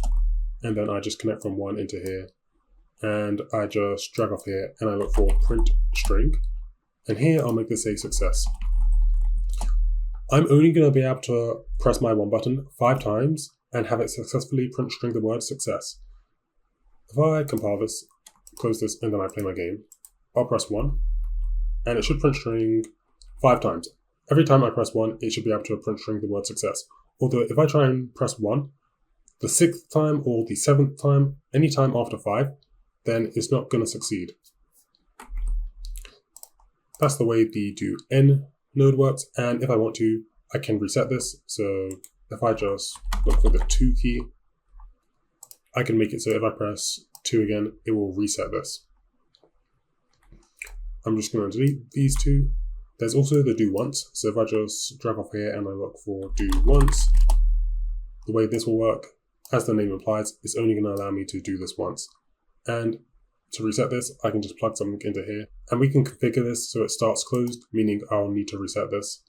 Speaker 1: and then I just connect from 1 into here, and I just drag off here, and I look for print string, and here I'll make this a success. I'm only going to be able to press my 1 button 5 times and have it successfully print string the word success. If I compile this, close this, and then I play my game, I'll press 1, and it should print string 5 times. Every time I press 1, it should be able to print string the word success. Although if I try and press 1, the 6th time or the 7th time, any time after 5, then it's not going to succeed. That's the way the do n node works, and if I want to, I can reset this. So if I just look for the 2 key, I can make it so if I press 2 again, it will reset this. I'm just going to delete these 2. There's also the do once, so if I just drag off here and I look for do once, the way this will work, as the name implies, it's only going to allow me to do this once. And to reset this, I can just plug something into here, and we can configure this so it starts closed, meaning I'll need to reset this.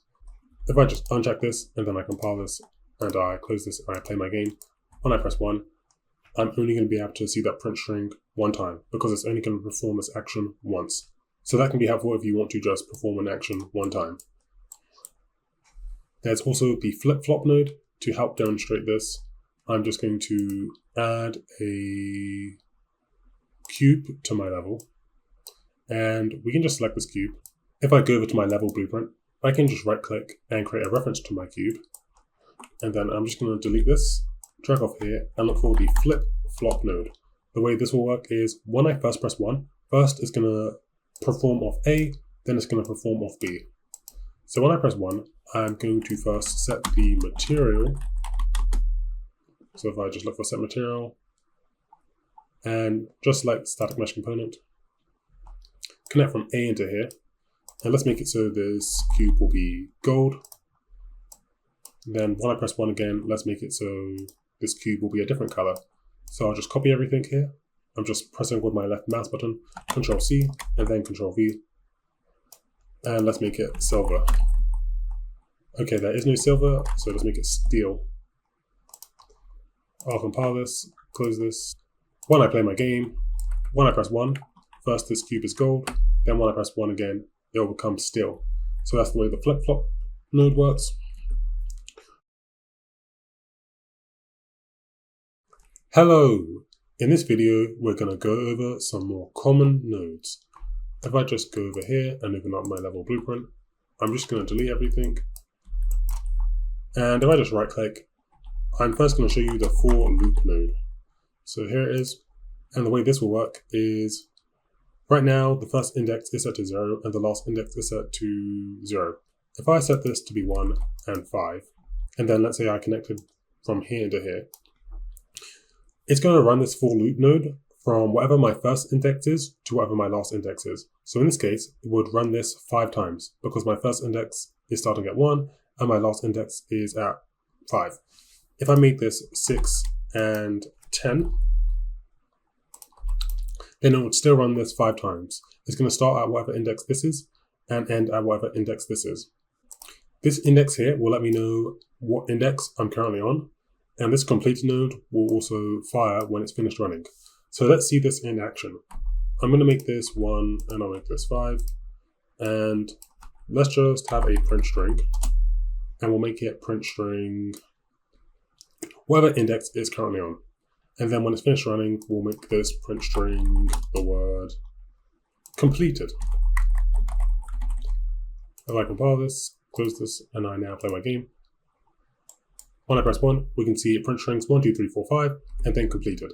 Speaker 1: If I just uncheck this, and then I compile this, and I close this, and I play my game, when I press 1, I'm only going to be able to see that print string 1 time, because it's only going to perform this action once. So that can be helpful if you want to just perform an action 1 time. There's also the flip-flop node. To help demonstrate this, I'm just going to add a cube to my level, and we can just select this cube. If I go over to my level blueprint, I can just right click and create a reference to my cube, and then I'm just going to delete this, drag off here, and look for the flip-flop node. The way this will work is when I first press 1, first it's going to perform off A, then it's going to perform off B. So when I press 1, I'm going to first set the material. So if I just look for set material, and just select static mesh component, connect from A into here, and let's make it so this cube will be gold. Then when I press 1 again, let's make it so this cube will be a different color. So I'll just copy everything here. I'm just pressing with my left mouse button, Control C, and then Control V. And let's make it silver. Okay, there is no silver, so let's make it steel. I'll compile this, close this. When I play my game, when I press 1, first this cube is gold, then when I press 1 again, it will become steel. So that's the way the flip-flop node works. Hello! In this video, we're going to go over some more common nodes. If I just go over here and open up my level blueprint, I'm just going to delete everything. And if I just right click, I'm first going to show you the for loop node. So here it is. And the way this will work is, right now, the first index is set to 0 and the last index is set to 0. If I set this to be 1 and 5, and then let's say I connected from here to here, it's going to run this for loop node from whatever my first index is to whatever my last index is. So in this case, it would run this 5 times because my first index is starting at 1 and my last index is at 5. If I make this 6 and 10, then it would still run this 5 times. It's going to start at whatever index this is and end at whatever index this is. This index here will let me know what index I'm currently on, and this completed node will also fire when it's finished running. So let's see this in action. I'm going to make this 1 and I'll make this 5, and let's just have a print string, and we'll make it print string whatever index it's currently on. And then when it's finished running, we'll make this print string the word completed. If I compile this, close this, and I now play my game. When I press 1, we can see it print strings 1, 2, 3, 4, 5, and then completed.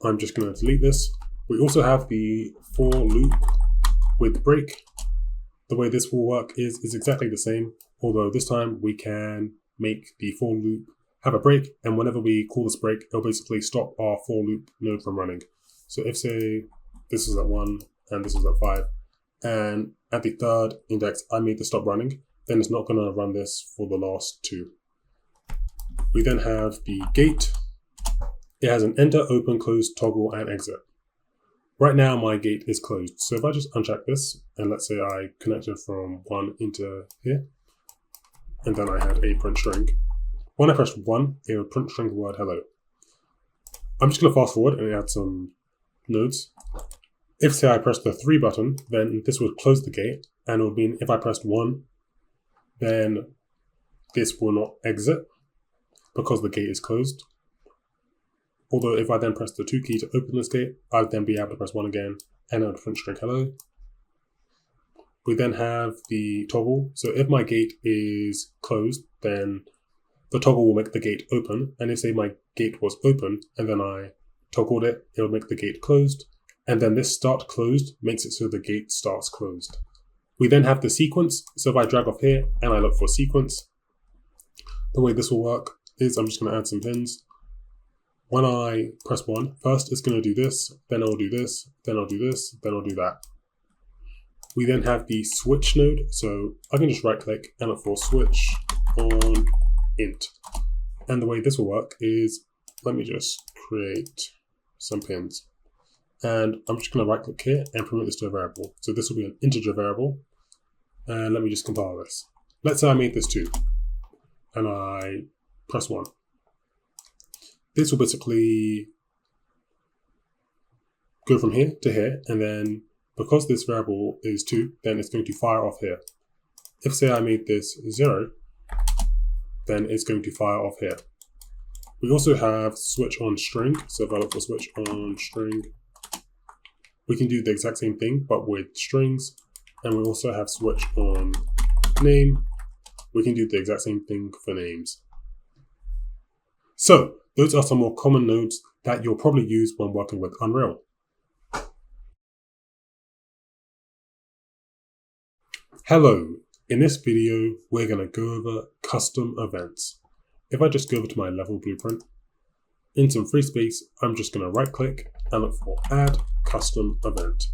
Speaker 1: I'm just going to delete this. We also have the for loop with break. The way this will work is exactly the same, although this time we can make the for loop have a break, and whenever we call this break, it'll basically stop our for loop node from running. So if, say, this is at 1 and this is at 5, and at the third index I made the stop running, then it's not going to run this for the last 2. We then have the gate. It has an enter, open, close, toggle, and exit. Right now my gate is closed, so if I just uncheck this, and let's say I connected from 1 into here, and then I had a print string. When I pressed 1, it would print string the word hello. I'm just going to fast forward and add some nodes. If, say, I press the 3 button, then this would close the gate, and it would mean if I pressed 1, then this will not exit because the gate is closed. Although if I then press the 2 key to open this gate, I'd then be able to press 1 again, and it would print string hello. We then have the toggle. So if my gate is closed, then the toggle will make the gate open. And if, say, my gate was open and then I toggled it, it will make the gate closed. And then this start closed makes it so the gate starts closed. We then have the sequence. So if I drag off here and I look for sequence, the way this will work is I'm just going to add some pins. When I press 1, first it's going to do this, then I'll do this, then I'll do this, then I'll do that. We then have the switch node, so I can just right click and look for switch on int. And the way this will work is, let me just create some pins. And I'm just going to right click here and promote this to a variable. So this will be an integer variable. And let me just compile this. Let's say I made this 2 and I press 1. This will basically go from here to here, and then because this variable is 2, then it's going to fire off here. If, say, I made this 0, then it's going to fire off here. We also have switch on string. So if I look for switch on string, we can do the exact same thing, but with strings. And we also have switch on name. We can do the exact same thing for names. So those are some more common nodes that you'll probably use when working with Unreal. Hello, in this video, we're going to go over custom events. If I just go over to my level blueprint, in some free space, I'm just going to right click and look for add custom event.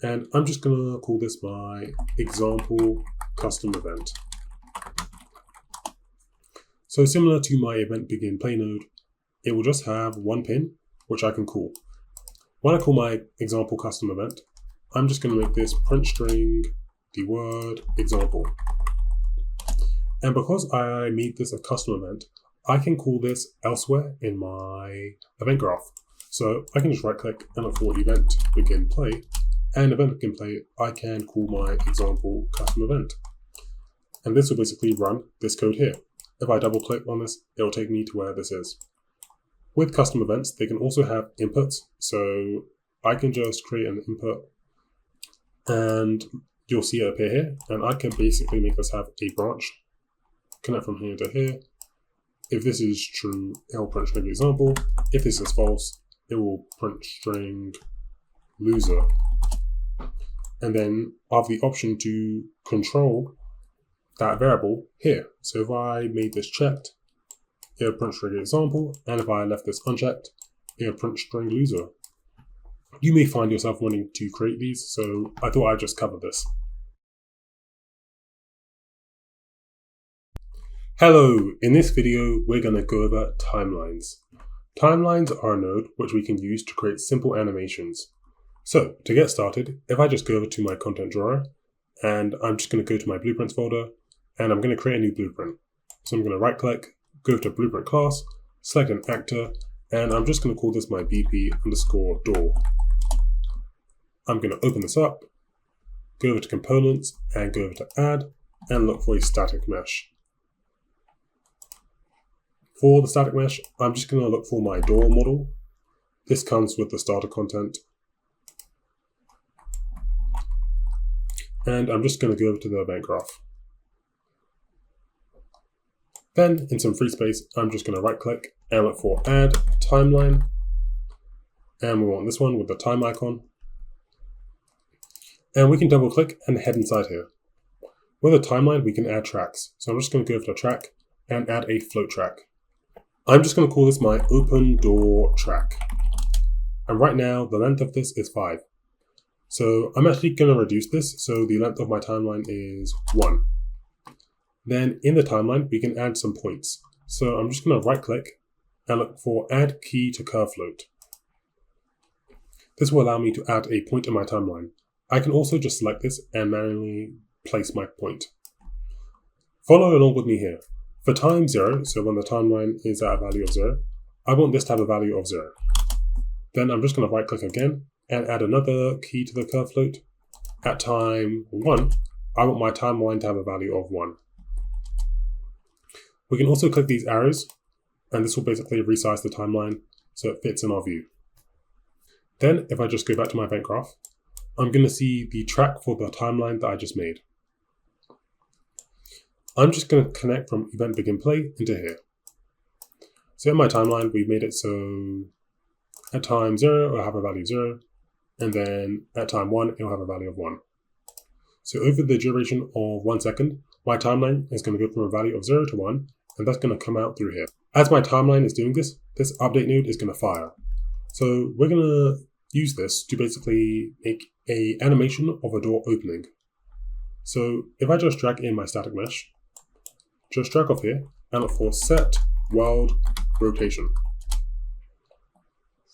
Speaker 1: And I'm just going to call this my example custom event. So similar to my event begin play node, it will just have one pin, which I can call. When I call my example custom event, I'm just going to make this print string the word example. And because I made this a custom event, I can call this elsewhere in my event graph. So I can just right click and look for event begin play, and event begin play, I can call my example custom event. And this will basically run this code here. If I double click on this, it will take me to where this is. With custom events, they can also have inputs. So I can just create an input and you'll see it appear here. And I can basically make this have a branch, connect from here to here. If this is true, it will print string example. If this is false, it will print string loser. And then I have the option to control that variable here. So if I made this checked, it will print string example, and if I left this unchecked, it will print string loser. You may find yourself wanting to create these, so I thought I'd just cover this. Hello, in this video we're going to go over timelines. Timelines are a node which we can use to create simple animations. So to get started, if I just go over to my content drawer, and I'm just going to go to my blueprints folder, and I'm going to create a new blueprint. So I'm going to right click, go to blueprint class, select an actor, and I'm just going to call this my BP_door. I'm going to open this up, go over to components, and go over to add, and look for a static mesh. For the static mesh, I'm just going to look for my door model. This comes with the starter content. And I'm just going to go over to the event graph. Then in some free space, I'm just going to right click and look for add timeline. And we want this one with the time icon. And we can double click and head inside here. With a timeline, we can add tracks. So I'm just going to go for the track and add a float track. I'm just going to call this my open door track. And right now, the length of this is 5. So I'm actually going to reduce this. So the length of my timeline is 1. Then in the timeline, we can add some points. So I'm just going to right click and look for add key to curve float. This will allow me to add a point in my timeline. I can also just select this and manually place my point. Follow along with me here. For time 0, so when the timeline is at a value of 0, I want this to have a value of 0. Then I'm just going to right click again and add another key to the curve float. At time 1, I want my timeline to have a value of 1. We can also click these arrows, and this will basically resize the timeline so it fits in our view. Then if I just go back to my event graph, I'm going to see the track for the timeline that I just made. I'm just going to connect from event begin play into here. So in my timeline, we've made it so at time 0, it'll have a value of 0, and then at time 1, it'll have a value of 1. So over the duration of 1 second, my timeline is going to go from a value of 0 to 1, and that's going to come out through here. As my timeline is doing this, this update node is going to fire. So we're going to use this to basically make an animation of a door opening. So if I just drag in my static mesh, just drag off here and look for set world rotation.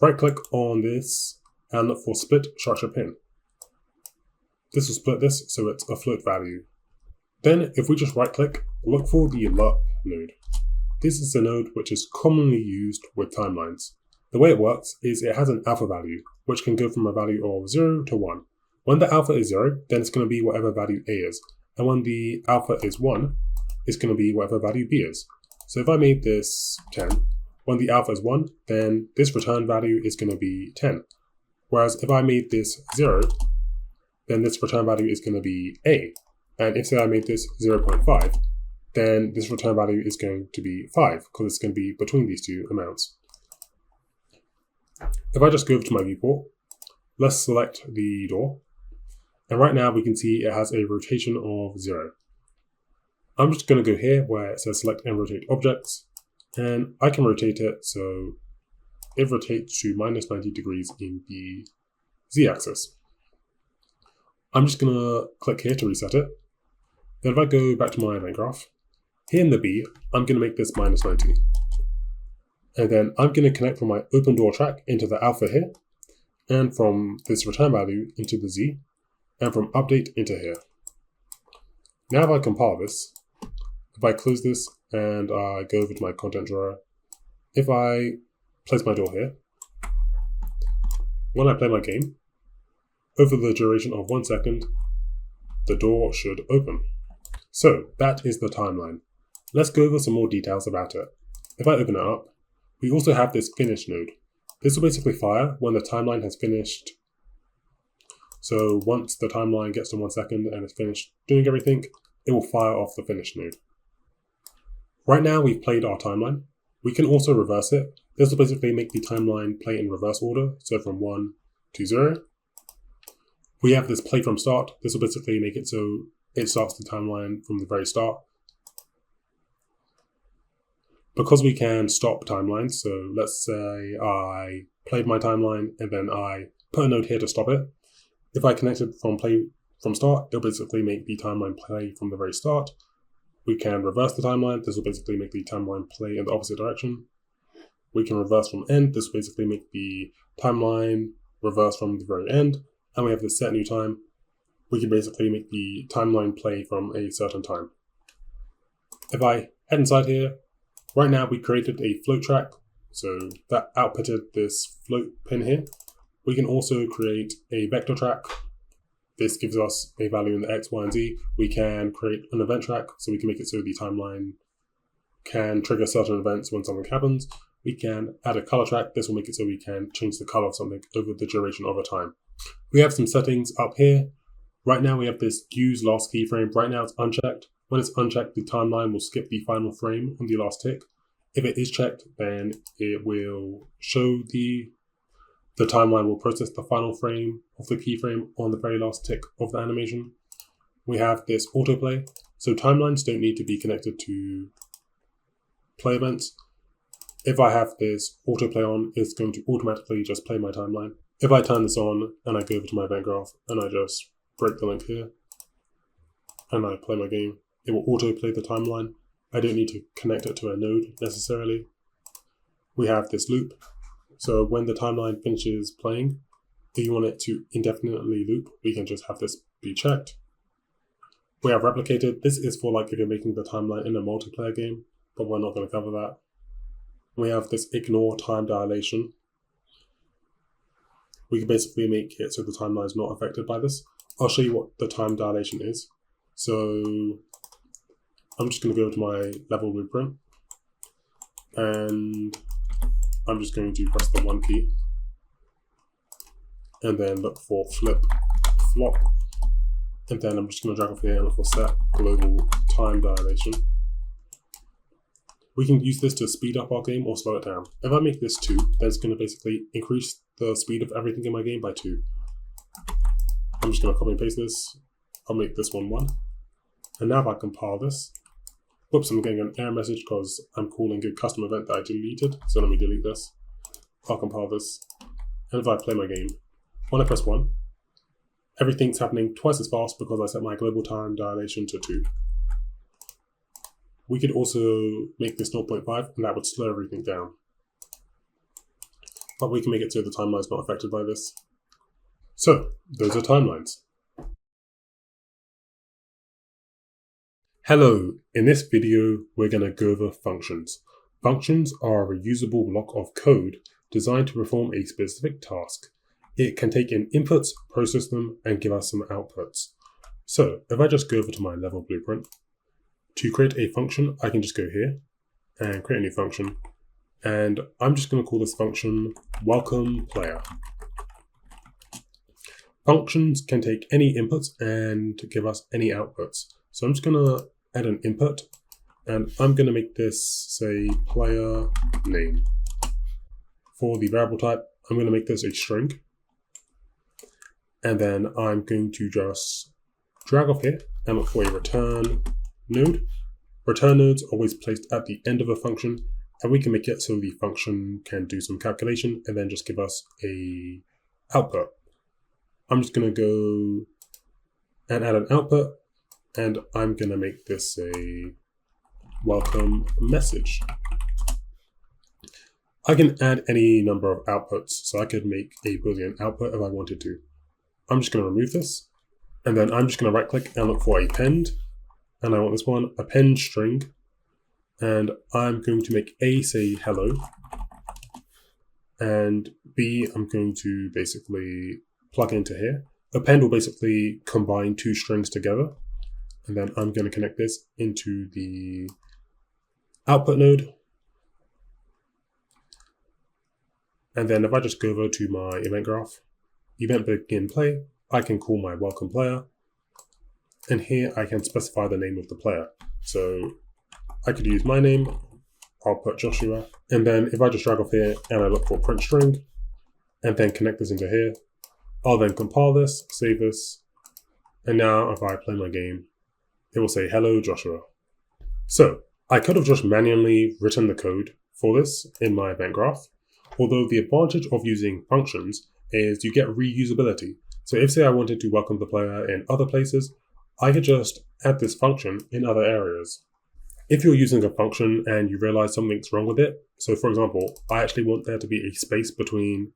Speaker 1: Right click on this and look for split structure pin. This will split this so it's a float value. Then if we just right click, look for the LURP node. This is a node which is commonly used with timelines. The way it works is it has an alpha value, which can go from a value of 0 to 1. When the alpha is 0, then it's going to be whatever value A is. And when the alpha is 1, it's going to be whatever value B is. So if I made this 10, when the alpha is 1, then this return value is going to be 10. Whereas if I made this 0, then this return value is going to be A. And if say I made this 0.5, then this return value is going to be 5, because it's going to be between these two amounts. If I just go over to my viewport, let's select the door. And right now we can see it has a rotation of 0. I'm just going to go here where it says select and rotate objects. And I can rotate it so it rotates to minus 90 degrees in the z-axis. I'm just going to click here to reset it. Then if I go back to my event graph, here in the B, I'm going to make this minus 90. And then I'm going to connect from my open door track into the alpha here, and from this return value into the Z, and from update into here. Now if I compile this, if I close this and I go over to my content drawer, if I place my door here, when I play my game, over the duration of 1 second, the door should open. So that is the timeline. Let's go over some more details about it. If I open it up, we also have this finish node. This will basically fire when the timeline has finished. So once the timeline gets to 1 second and it's finished doing everything, it will fire off the finish node. Right now we've played our timeline. We can also reverse it. This will basically make the timeline play in reverse order, so from 1 to 0. We have this play from start. This will basically make it so it starts the timeline from the very start. Because we can stop timelines, so let's say I played my timeline and then I put a node here to stop it. If I connect it from play from start, it'll basically make the timeline play from the very start. We can reverse the timeline. This will basically make the timeline play in the opposite direction. We can reverse from end. This will basically make the timeline reverse from the very end. And we have this set new time. We can basically make the timeline play from a certain time. If I head inside here, right now we created a float track. So that outputted this float pin here. We can also create a vector track. This gives us a value in the X, Y, and Z. We can create an event track, so we can make it so the timeline can trigger certain events when something happens. We can add a color track. This will make it so we can change the color of something over the duration of a time. We have some settings up here. Right now we have this use last keyframe. Right now it's unchecked. When it's unchecked, the timeline will skip the final frame on the last tick. If it is checked, then it will show the timeline will process the final frame of the keyframe on the very last tick of the animation. We have this autoplay. So timelines don't need to be connected to play events. If I have this autoplay on, it's going to automatically just play my timeline. If I turn this on and I go over to my event graph and I just break the link here and I play my game, it will autoplay the timeline. I don't need to connect it to a node necessarily. We have this loop. So when the timeline finishes playing, if you want it to indefinitely loop, we can just have this be checked. We have replicated. This is for like if you're making the timeline in a multiplayer game, but we're not going to cover that. We have this ignore time dilation. We can basically make it so the timeline is not affected by this. I'll show you what the time dilation is. So I'm just going to go to my level blueprint and I'm just going to press the 1 key and then look for flip flop. And then I'm just going to drag off here and look for set global time dilation. We can use this to speed up our game or slow it down. If I make this 2, then it's going to basically increase the speed of everything in my game by 2. I'm just going to copy and paste this. I'll make this one 1. And now if I compile this, whoops, I'm getting an error message because I'm calling a custom event that I deleted. So let me delete this. I'll compile this. And if I play my game, when I press 1, everything's happening twice as fast because I set my global time dilation to 2. We could also make this 0.5 and that would slow everything down. But we can make it so the timeline is not affected by this. So, those are timelines. Hello, in this video we're going to go over functions. Functions are a reusable block of code designed to perform a specific task. It can take in inputs, process them, and give us some outputs. So, if I just go over to my level blueprint, to create a function, I can just go here and create a new function. And I'm just going to call this function welcome player. Functions can take any inputs and give us any outputs. So I'm just going to add an input and I'm going to make this say player name. For the variable type, I'm going to make this a string. And then I'm going to just drag off here and look for a return node. Return nodes are always placed at the end of a function, and we can make it so the function can do some calculation and then just give us a output. I'm just going to go and add an output, and I'm going to make this a welcome message. I can add any number of outputs, so I could make a Boolean output if I wanted to. I'm just going to remove this, and then I'm just going to right click and look for append. And I want this one, append string, and I'm going to make A say hello, and B I'm going to basically plug into here. Append will basically combine 2 strings together, and then I'm going to connect this into the output node. And then if I just go over to my event graph, event begin play, I can call my welcome player. And here I can specify the name of the player. So I could use my name, I'll put Joshua. And then if I just drag off here and I look for print string and then connect this into here, I'll then compile this, save this. And now if I play my game, it will say, hello, Joshua. So I could have just manually written the code for this in my event graph. Although the advantage of using functions is you get reusability. So if say I wanted to welcome the player in other places, I could just add this function in other areas. If you're using a function and you realize something's wrong with it, so for example, I actually want there to be a space between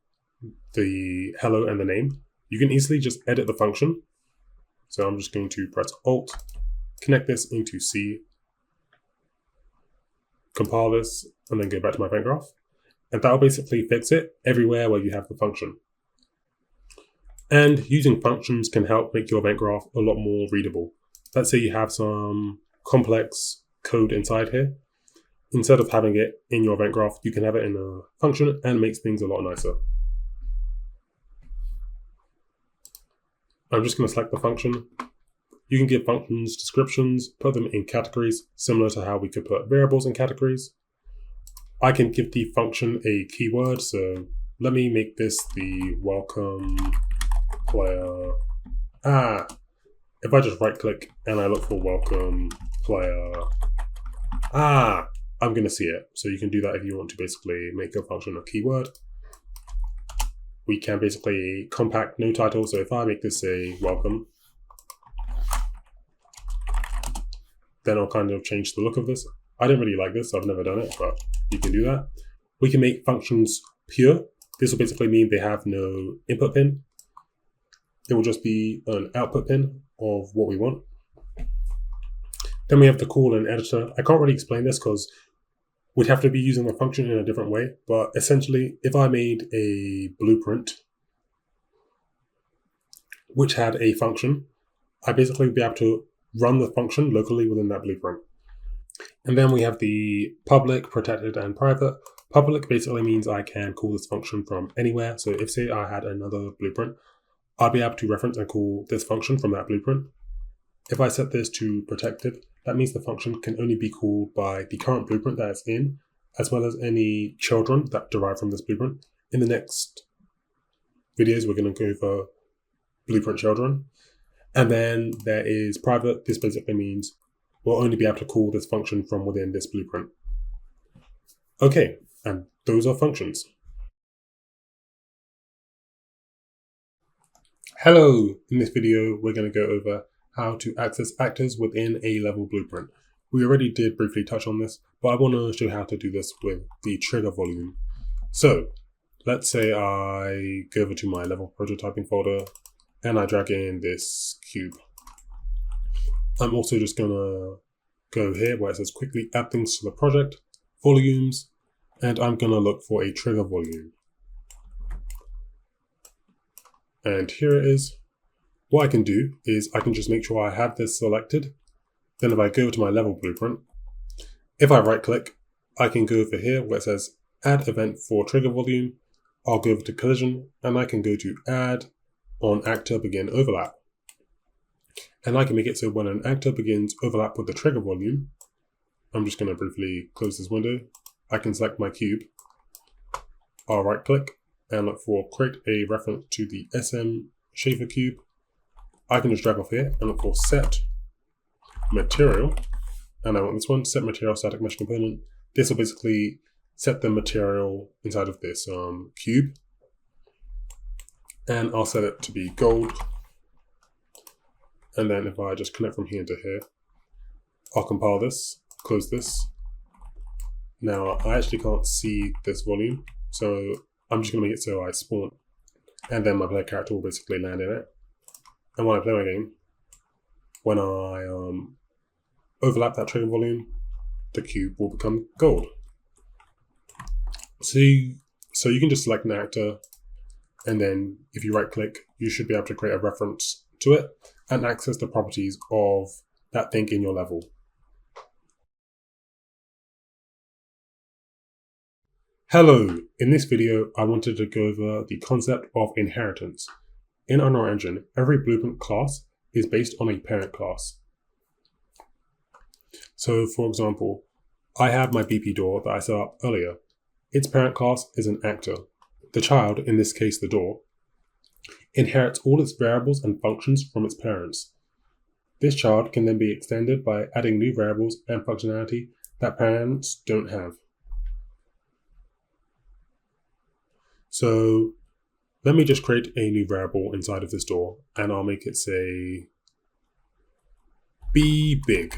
Speaker 1: the hello and the name, you can easily just edit the function. So I'm just going to press Alt, connect this into C, compile this, and then go back to my event graph. And that'll basically fix it everywhere where you have the function. And using functions can help make your event graph a lot more readable. Let's say you have some complex code inside here. Instead of having it in your event graph, you can have it in a function and it makes things a lot nicer. I'm just going to select the function You can give functions descriptions, put them in categories, similar to how we could put variables in categories. I can give the function a keyword, so let me make this the welcome player. If I just right click and I look for welcome player, I'm going to see it. So you can do that if you want to basically make a function a keyword. We can basically compact no title. So if I make this a welcome, then I'll kind of change the look of this. I don't really like this. I've never done it, but you can do that. We can make functions pure. This will basically mean they have no input pin. It will just be an output pin of what we want. Then we have the call and editor. I can't really explain this because we'd have to be using the function in a different way. But essentially, if I made a blueprint which had a function, I basically would be able to run the function locally within that blueprint. And then we have the public, protected, and private. Public basically means I can call this function from anywhere. So if, say, I had another blueprint, I'll be able to reference and call this function from that blueprint. If I set this to protected, that means the function can only be called by the current blueprint that it's in, as well as any children that derive from this blueprint. In the next videos, we're going to go over blueprint children. And then there is private. This basically means we'll only be able to call this function from within this blueprint. Okay, and those are functions. Hello! In this video, we're going to go over how to access actors within a level blueprint. We already did briefly touch on this, but I want to show how to do this with the trigger volume. So, let's say I go over to my level prototyping folder and I drag in this cube. I'm also just going to go here where it says quickly add things to the project, volumes, and I'm going to look for a trigger volume. And here it is. What I can do is I can just make sure I have this selected. Then if I go to my level blueprint, if I right click, I can go over here where it says add event for trigger volume. I'll go over to collision and I can go to add on actor begin overlap. And I can make it so when an actor begins overlap with the trigger volume, I'm just going to briefly close this window. I can select my cube. I'll right click and look for create a reference to the SM shaver cube. I can just drag off here and look for set material. And I want this one, set material static mesh component. This will basically set the material inside of this cube. And I'll set it to be gold. And then if I just connect from here to here, I'll compile this, close this. Now I actually can't see this volume, so I'm just gonna make it so I spawn, and then my player character will basically land in it. And when I play my game, when I overlap that trigger volume, the cube will become gold. So you can just select an actor, and then if you right click, you should be able to create a reference to it and access the properties of that thing in your level. Hello! In this video, I wanted to go over the concept of inheritance. In Unreal Engine, every blueprint class is based on a parent class. So for example, I have my BP door that I set up earlier. Its parent class is an actor. The child, in this case the door, inherits all its variables and functions from its parents. This child can then be extended by adding new variables and functionality that parents don't have. So let me just create a new variable inside of this door and I'll make it say be big.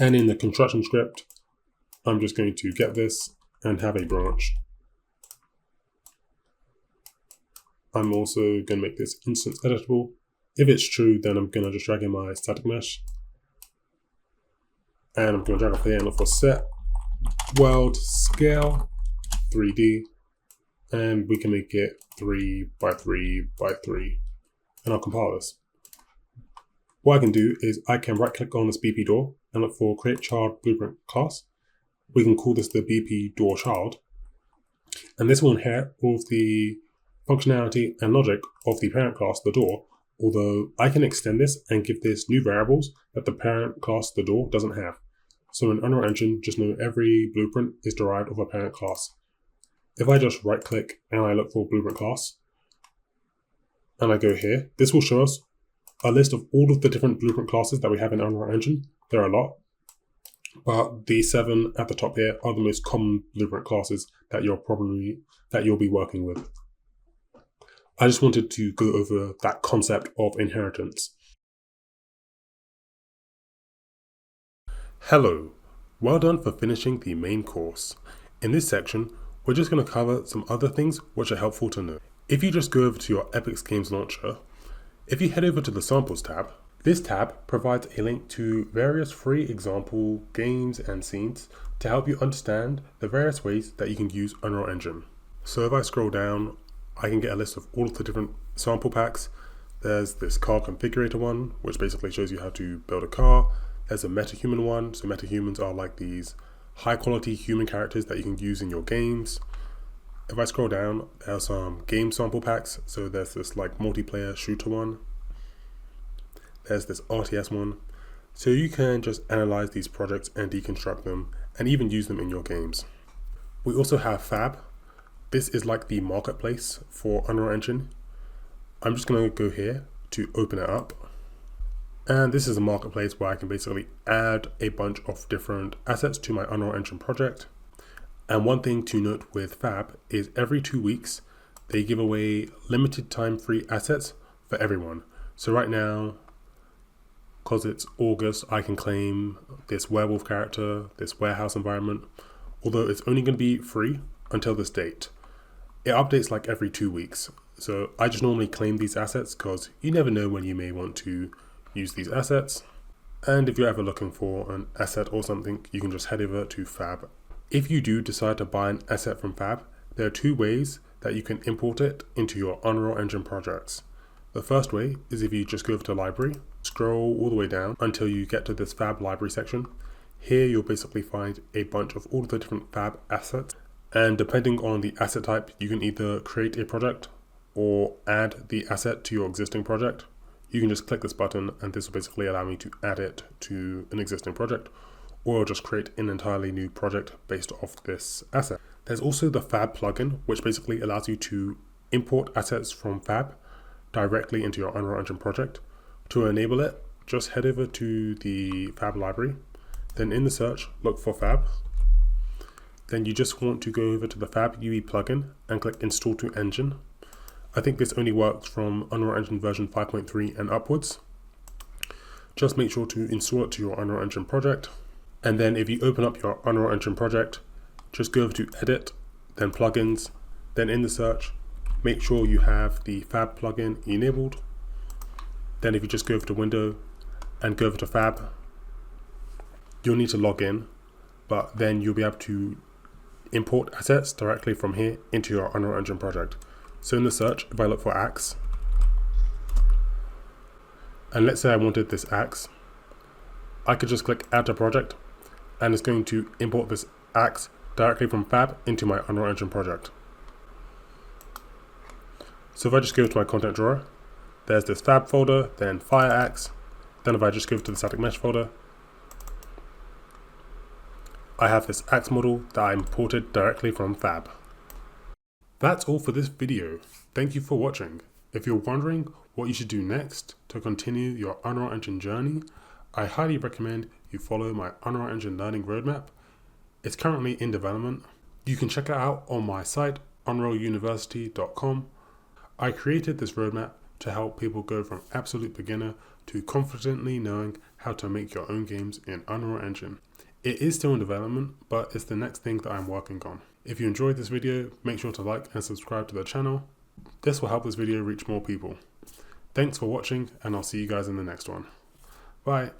Speaker 1: And in the construction script, I'm just going to get this and have a branch. I'm also going to make this instance editable. If it's true, then I'm going to just drag in my static mesh. And I'm going to drag off here and look for set world scale 3D. And we can make it 3 by 3 by 3. And I'll compile this. What I can do is I can right click on this BP door and look for create child blueprint class. We can call this the BP door child. And this will inherit all of the functionality and logic of the parent class, the door, although I can extend this and give this new variables that the parent class, the door, doesn't have. So in Unreal Engine, just know every blueprint is derived of a parent class. If I just right click and I look for blueprint class, and I go here, this will show us a list of all of the different blueprint classes that we have in Unreal Engine. There are a lot, but the 7 at the top here are the most common blueprint classes that you'll be working with. I just wanted to go over that concept of inheritance. Hello, well done for finishing the main course. In this section, we're just going to cover some other things which are helpful to know. If you just go over to your Epix Games Launcher, if you head over to the Samples tab, this tab provides a link to various free example games and scenes to help you understand the various ways that you can use Unreal Engine. So if I scroll down, I can get a list of all of the different sample packs. There's this car configurator one, which basically shows you how to build a car. There's a metahuman one, so metahumans are like these high quality human characters that you can use in your games. If I scroll down, there are some game sample packs. So there's this like multiplayer shooter one. There's this RTS one. So you can just analyze these projects and deconstruct them and even use them in your games. We also have Fab. This is like the marketplace for Unreal Engine. I'm just going to go here to open it up. And this is a marketplace where I can basically add a bunch of different assets to my Unreal Engine project. And one thing to note with Fab is every 2 weeks, they give away limited time free assets for everyone. So right now, because it's August, I can claim this werewolf character, this warehouse environment, although it's only going to be free until this date. It updates like every 2 weeks. So I just normally claim these assets because you never know when you may want to use these assets. And if you're ever looking for an asset or something, you can just head over to Fab. If you do decide to buy an asset from Fab, there are 2 ways that you can import it into your Unreal Engine projects. The first way is if you just go over to Library, scroll all the way down until you get to this Fab Library section. Here you'll basically find a bunch of all of the different Fab assets. And depending on the asset type, you can either create a project or add the asset to your existing project. You can just click this button and this will basically allow me to add it to an existing project, or just create an entirely new project based off this asset. There's also the Fab plugin, which basically allows you to import assets from Fab directly into your Unreal Engine project. To enable it, just head over to the Fab library, then in the search, look for Fab. Then you just want to go over to the Fab UE plugin and click Install to Engine. I think this only works from Unreal Engine version 5.3 and upwards. Just make sure to install it to your Unreal Engine project. And then if you open up your Unreal Engine project, just go over to Edit, then Plugins, then in the search, make sure you have the Fab plugin enabled. Then if you just go over to Window and go over to Fab, you'll need to log in, but then you'll be able to import assets directly from here into your Unreal Engine project. So in the search, if I look for axe, and let's say I wanted this axe, I could just click Add to Project, and it's going to import this axe directly from Fab into my Unreal Engine project. So if I just go to my content drawer, there's this Fab folder, then Fire Axe. Then if I just go to the Static Mesh folder, I have this axe model that I imported directly from Fab. That's all for this video. Thank you for watching. If you're wondering what you should do next to continue your Unreal Engine journey, I highly recommend you follow my Unreal Engine learning roadmap. It's currently in development. You can check it out on my site, unrealuniversity.com. I created this roadmap to help people go from absolute beginner to confidently knowing how to make your own games in Unreal Engine. It is still in development, but it's the next thing that I'm working on. If you enjoyed this video, make sure to like and subscribe to the channel. This will help this video reach more people. Thanks for watching, and I'll see you guys in the next one. Bye.